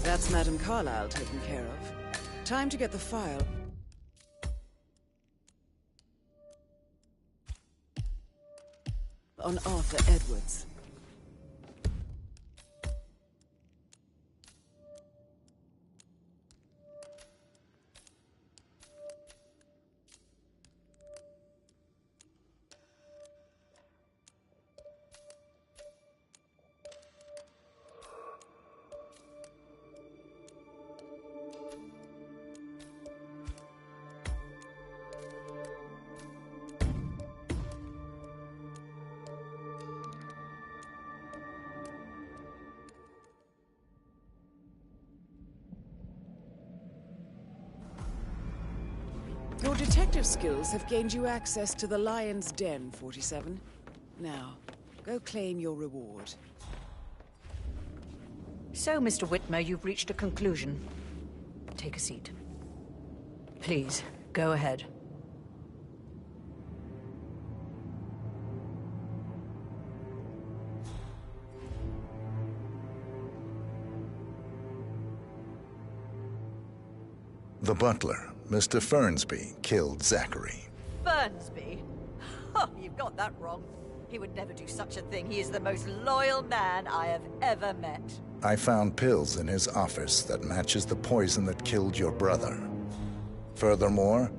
That's Madame Carlyle taken care of. Time to get the file. On Arthur Edwards. Your detective skills have gained you access to the Lion's Den, 47. Now, go claim your reward. So, Mr. Whitmer, you've reached a conclusion. Take a seat. Please, go ahead. The butler, Mr. Fernsby, killed Zachary. Fernsby? Oh, you've got that wrong. He would never do such a thing. He is the most loyal man I have ever met. I found pills in his office that matches the poison that killed your brother. Furthermore,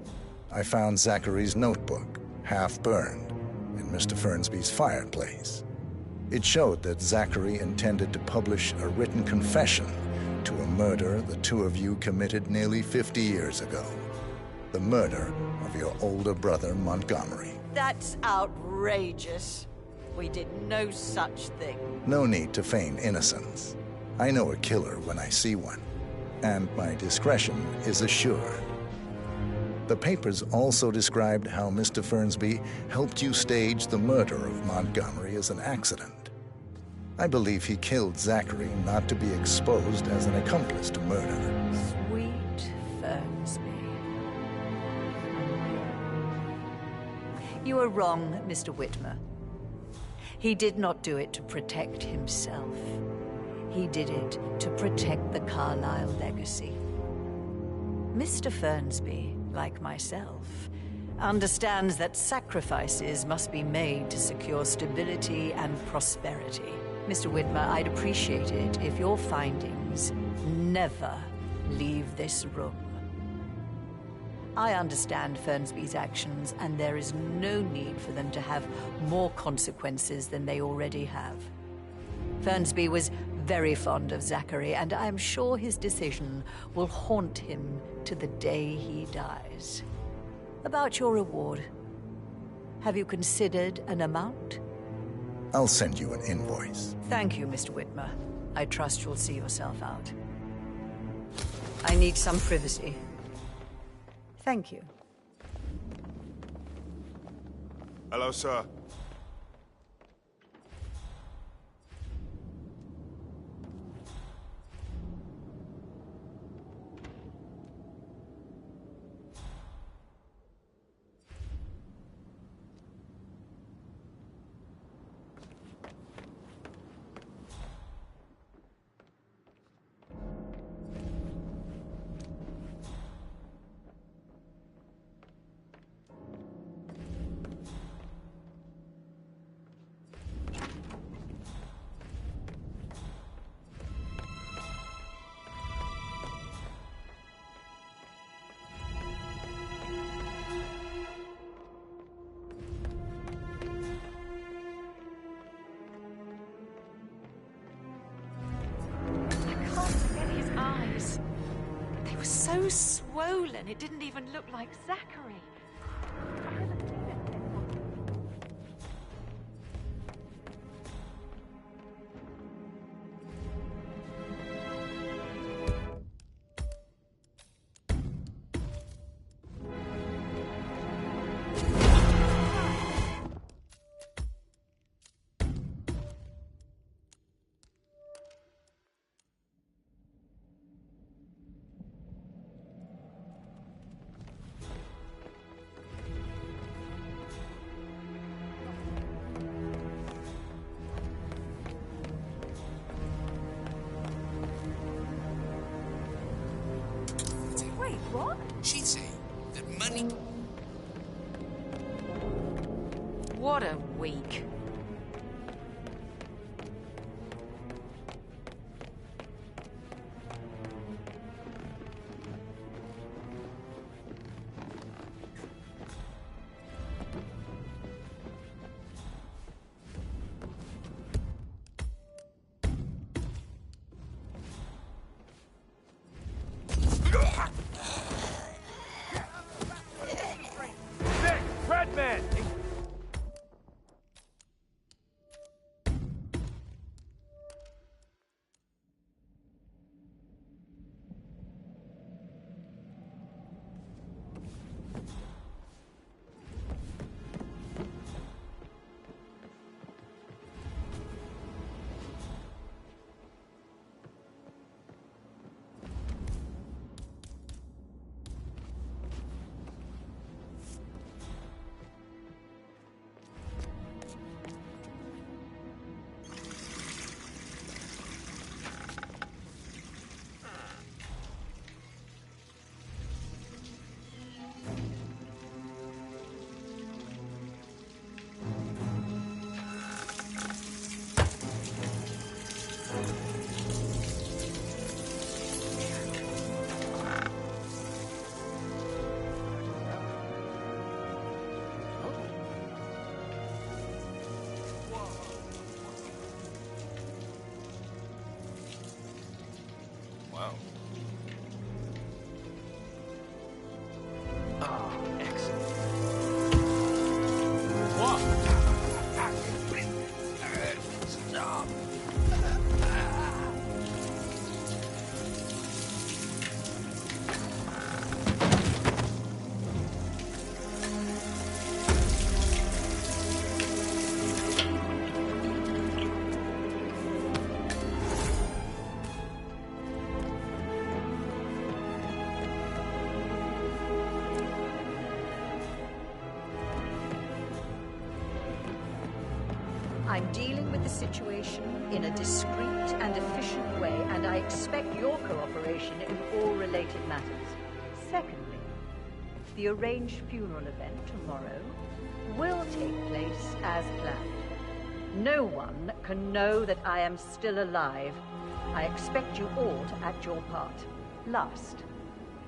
I found Zachary's notebook, half burned, in Mr. Fernsby's fireplace. It showed that Zachary intended to publish a written confession to a murder the two of you committed nearly 50 years ago. The murder of your older brother, Montgomery. That's outrageous. We did no such thing. No need to feign innocence. I know a killer when I see one, and my discretion is assured. The papers also described how Mr. Fernsby helped you stage the murder of Montgomery as an accident. I believe he killed Zachary not to be exposed as an accomplice to murder. Sweet Fernsby. You are wrong, Mr. Whitmer. He did not do it to protect himself. He did it to protect the Carlyle legacy. Mr. Fernsby, like myself, understands that sacrifices must be made to secure stability and prosperity. Mr. Whitmer, I'd appreciate it if your findings never leave this room. I understand Fernsby's actions, and there is no need for them to have more consequences than they already have. Fernsby was very fond of Zachary, and I'm sure his decision will haunt him to the day he dies. About your reward, have you considered an amount? I'll send you an invoice. Thank you, Mr. Whitmer. I trust you'll see yourself out. I need some privacy. Thank you. Hello, sir. So swollen, it didn't even look like Zachary. What? She'd say that money... What a week. Wow. Ah, excellent. What? Stop. I'm dealing with the situation in a discreet and efficient way, and I expect your cooperation in all related matters. Secondly, the arranged funeral event tomorrow will take place as planned. No one can know that I am still alive. I expect you all to act your part. Last,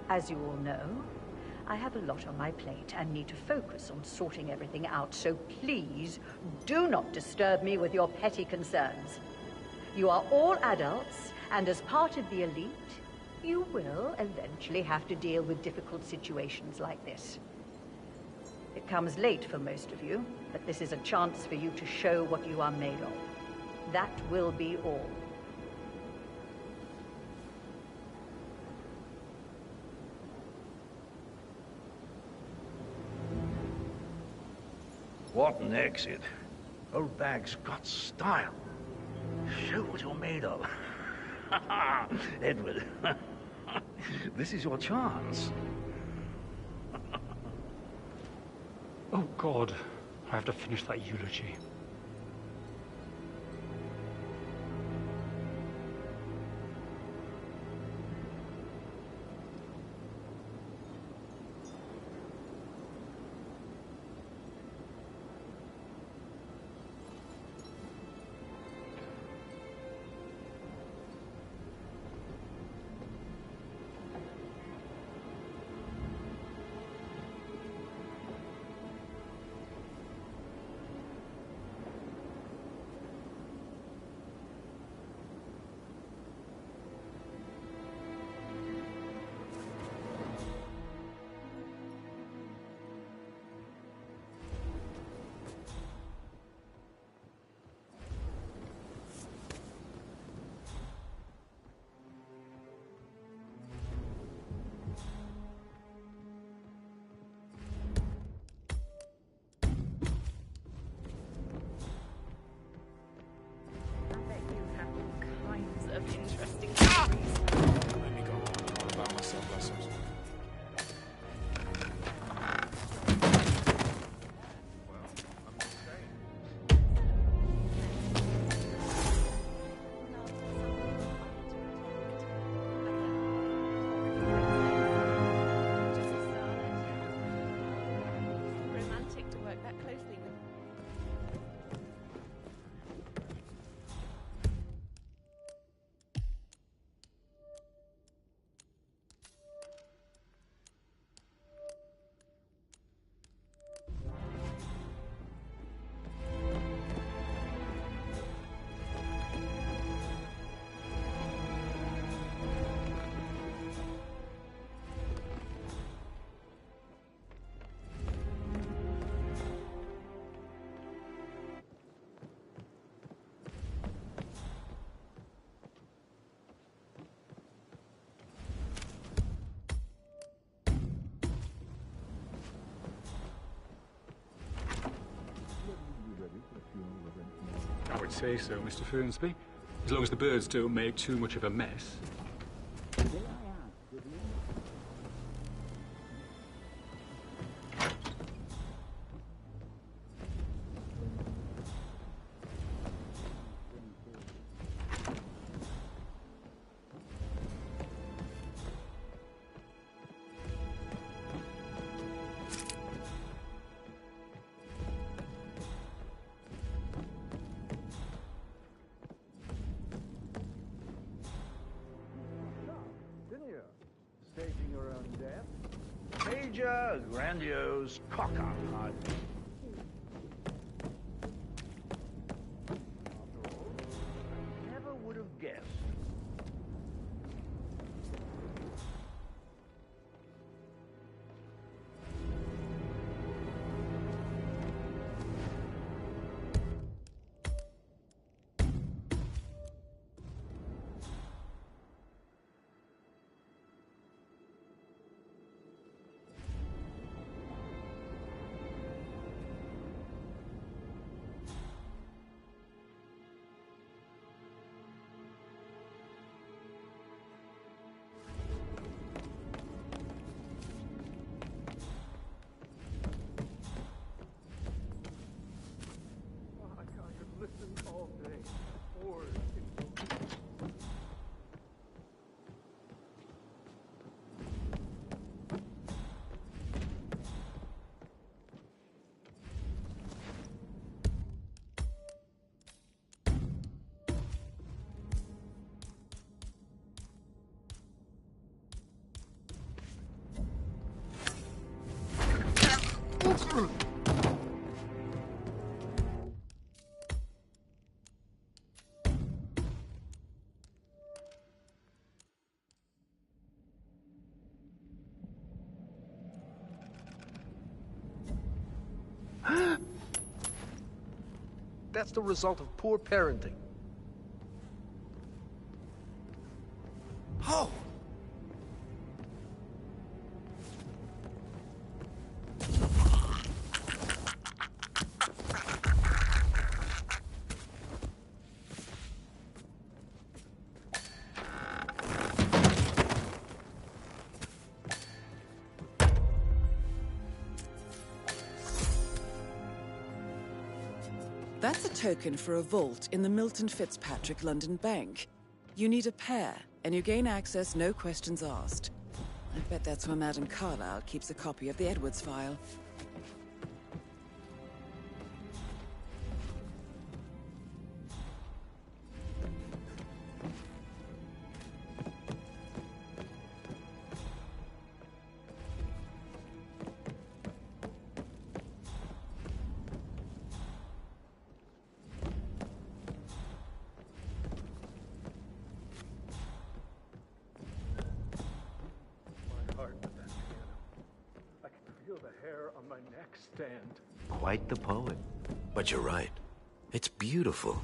as you all know, I have a lot on my plate and need to focus on sorting everything out, so please do not disturb me with your petty concerns. You are all adults, and as part of the elite, you will eventually have to deal with difficult situations like this. It comes late for most of you, but this is a chance for you to show what you are made of. That will be all. What an exit. Old bag's got style. Show what you're made of. Edward, this is your chance. Oh, God. I have to finish that eulogy. Interesting. Let me go on about myself, blessings. Romantic to work that closely with. I would say so, Mr. Fernsby. As long as the birds don't make too much of a mess. Staging your own death. Major, grandiose, cock-up. After all, never would have guessed. That's the result of poor parenting. Oh! That's a token for a vault in the Milton Fitzpatrick London Bank. You need a pair, and you gain access no questions asked. I bet that's where Madame Carlyle keeps a copy of the Edwards file. Stand. Quite the poet. But you're right. It's beautiful.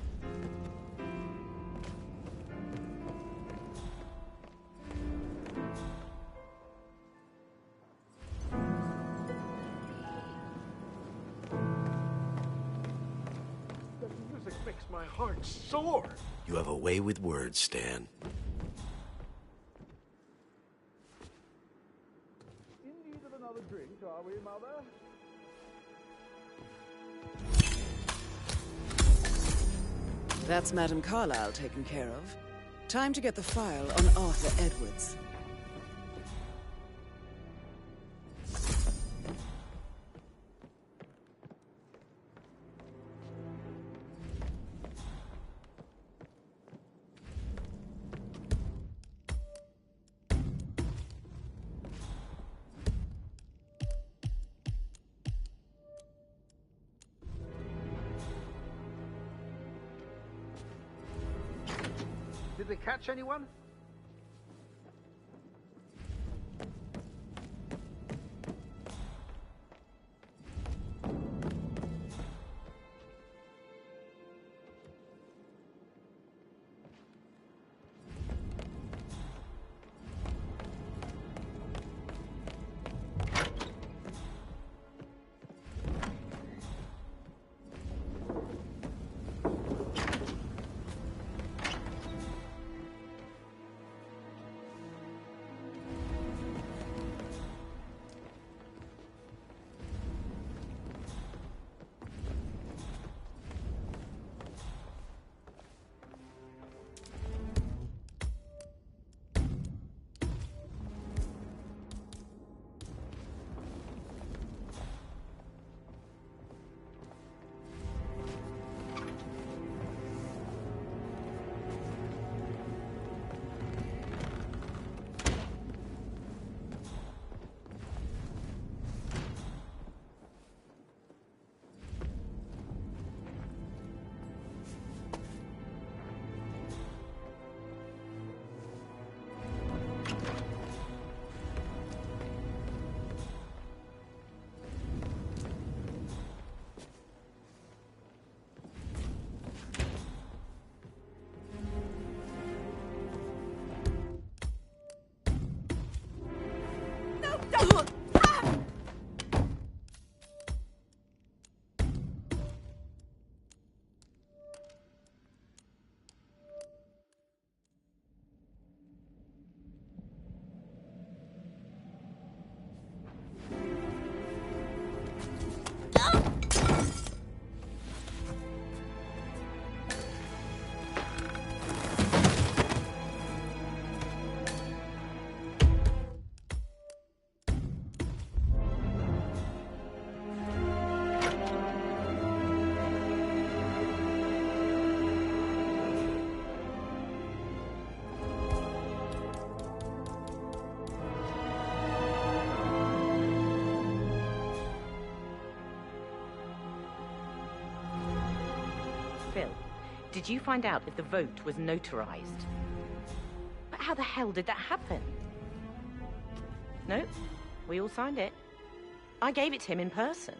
The music makes my heart soar. You have a way with words, Stan. In need of another drink, are we, Mother? That's Madame Carlyle taken care of. Time to get the file on Arthur Edwards. Did they catch anyone? Did you find out if the vote was notarized? But how the hell did that happen? No, we all signed it. I gave it to him in person.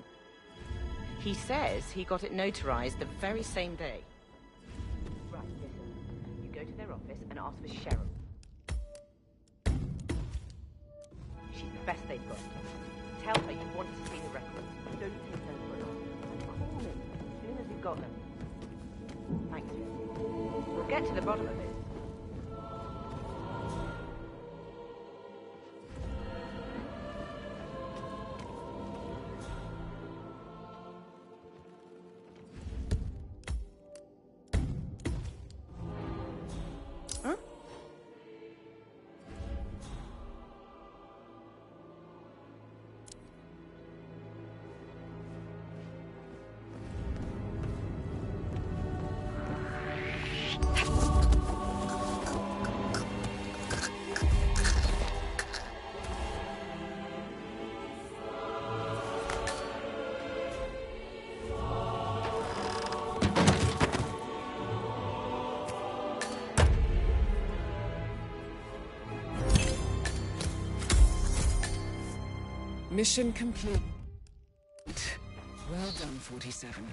He says he got it notarized the very same day. Right, listen. You go to their office and ask for Cheryl. She's the best they've got. Tell her you want to see the records. Don't take them for an answer. Call me as soon as you've got them. Thanks, Jess. We'll get to the bottom of it. Mission complete. Well done, 47.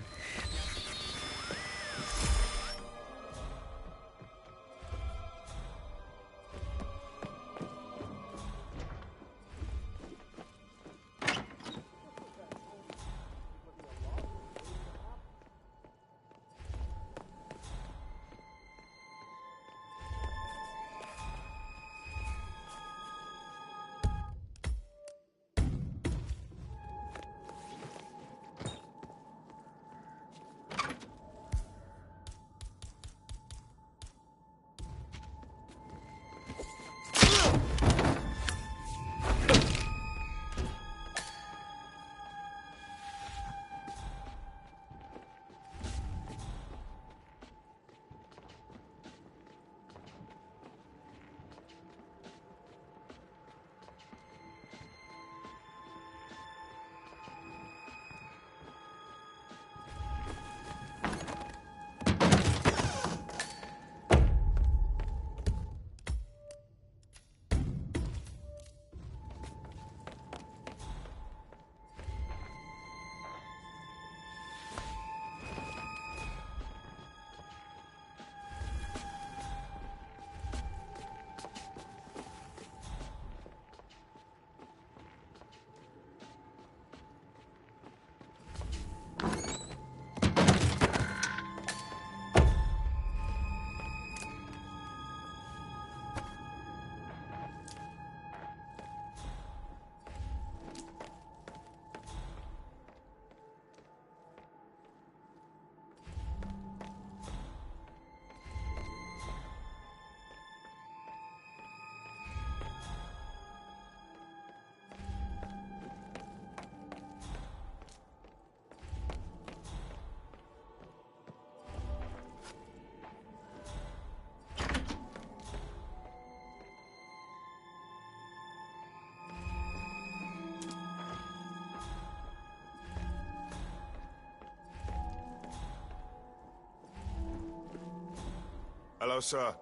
Hello, sir.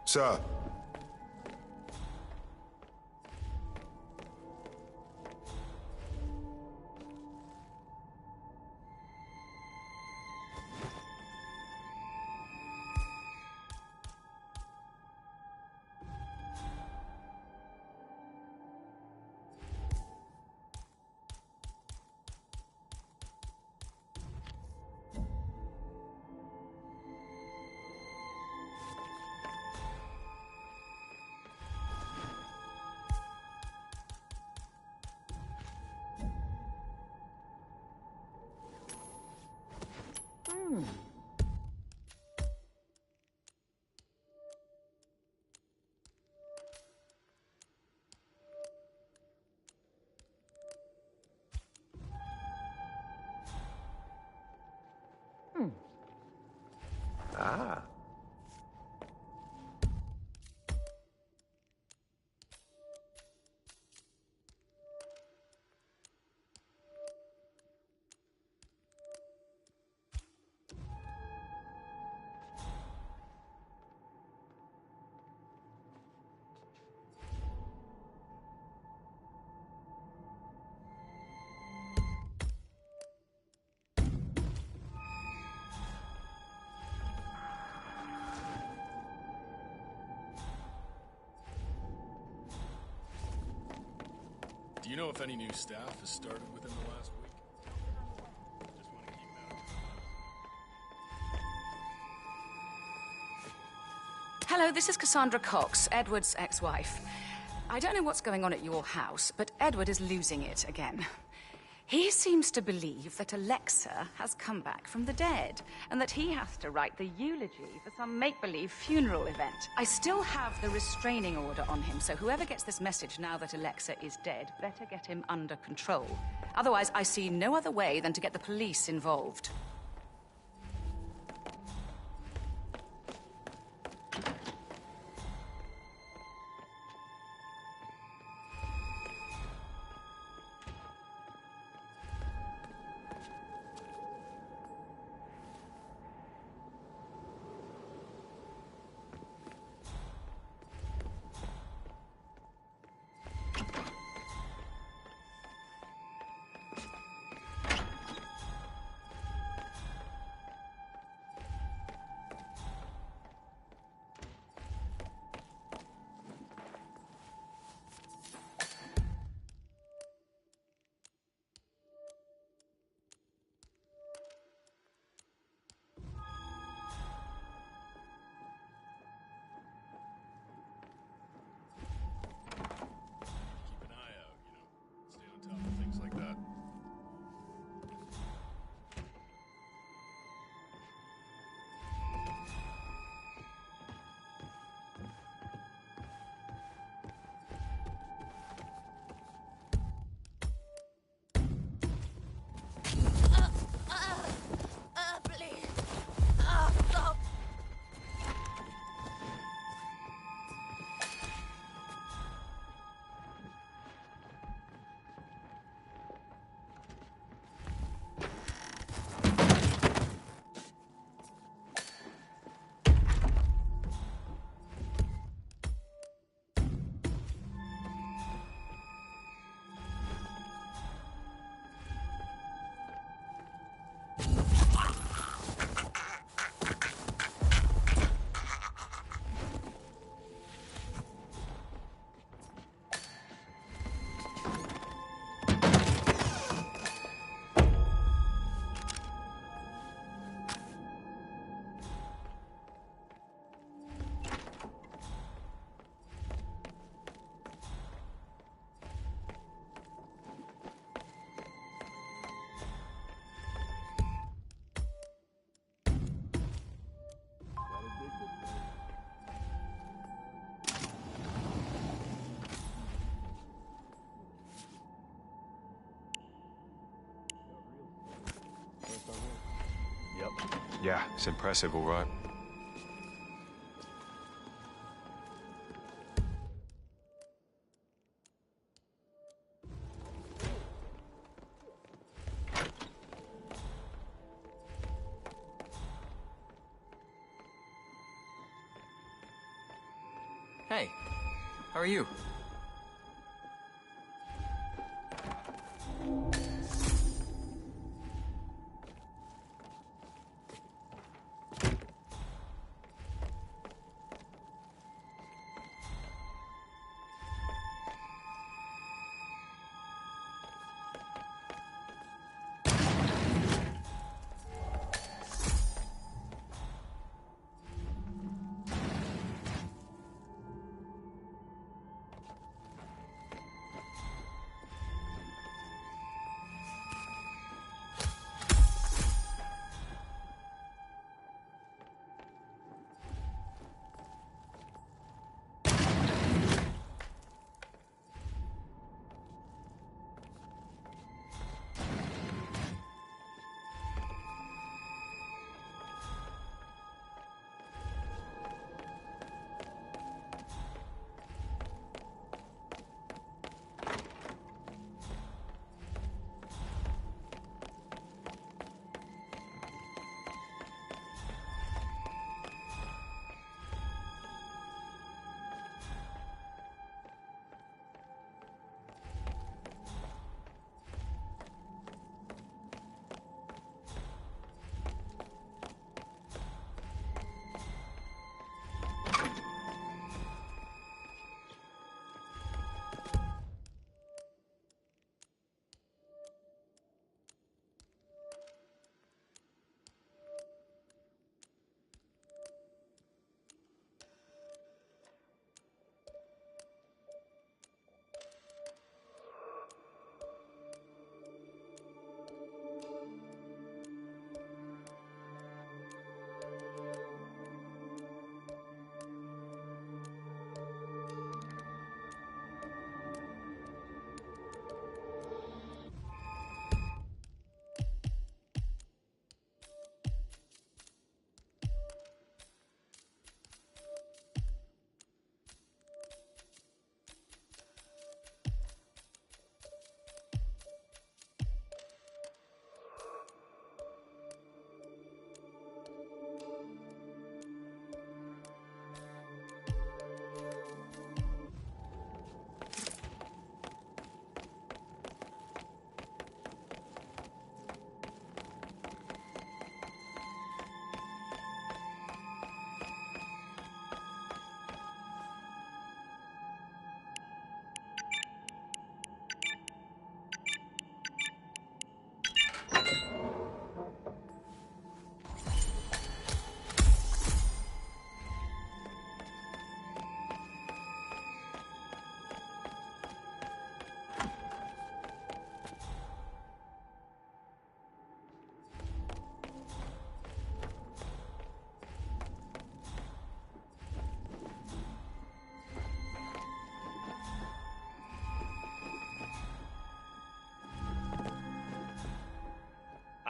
Sir. you know if any new staff has started within the last week? Hello, this is Cassandra Cox, Edward's ex-wife. I don't know what's going on at your house, but Edward is losing it again. He seems to believe that Alexa has come back from the dead, and that he has to write the eulogy for some make-believe funeral event. I still have the restraining order on him, so whoever gets this message now that Alexa is dead better get him under control. Otherwise, I see no other way than to get the police involved. Yeah, it's impressive, all right. Hey, how are you?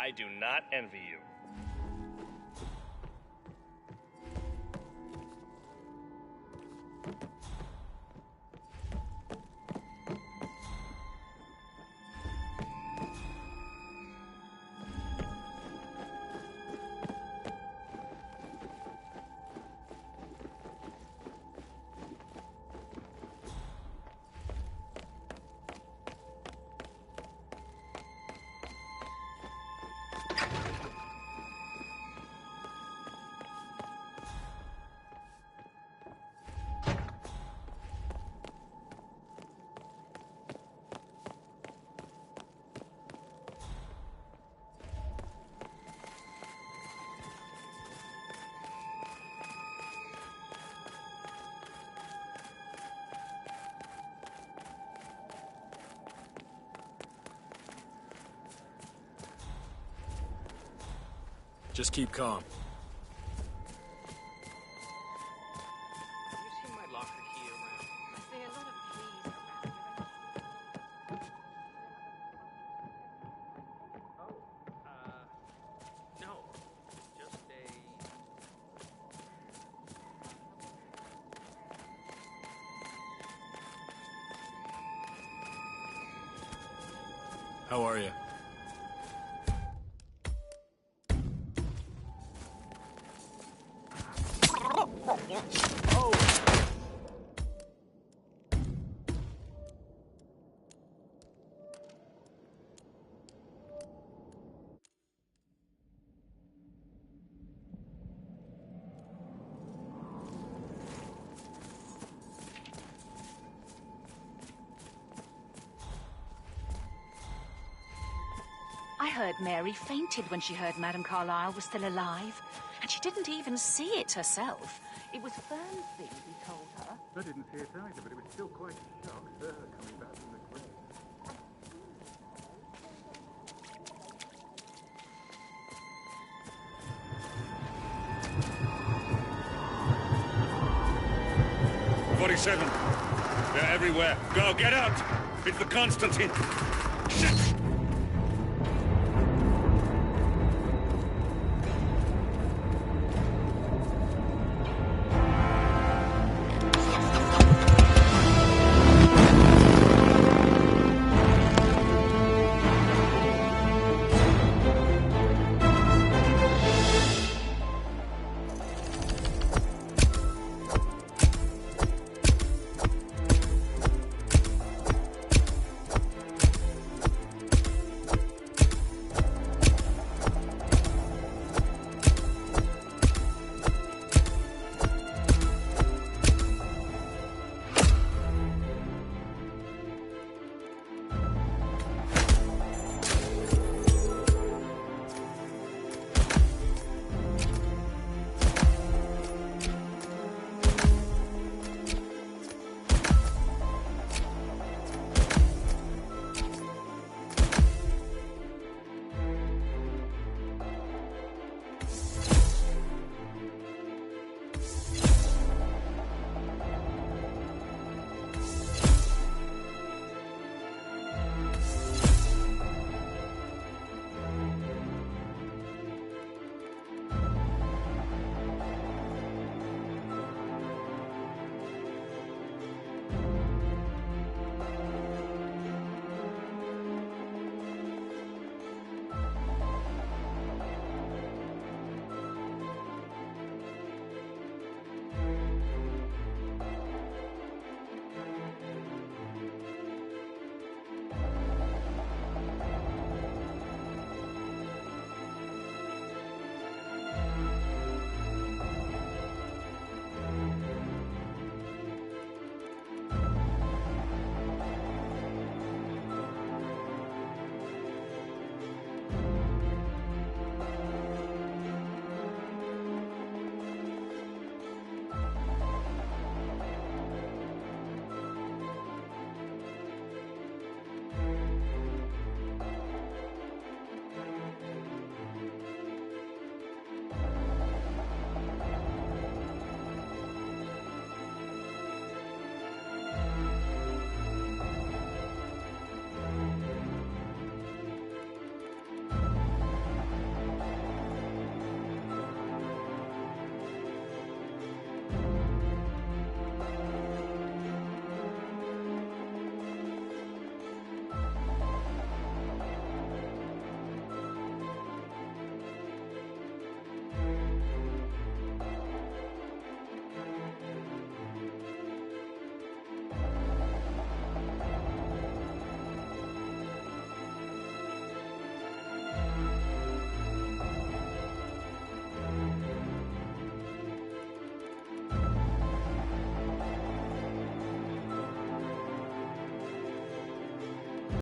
I do not envy you. Just keep calm. You see my locker key around? I see a lot of keys around. No. Just a... How are you? I heard Mary fainted when she heard Madame Carlyle was still alive. And she didn't even see it herself. It was Fernsby who told her. I didn't see it either, but it was still quite a shock, her coming back from the grave. 47. They're everywhere. Go, get out! It's the Constantine. Shit!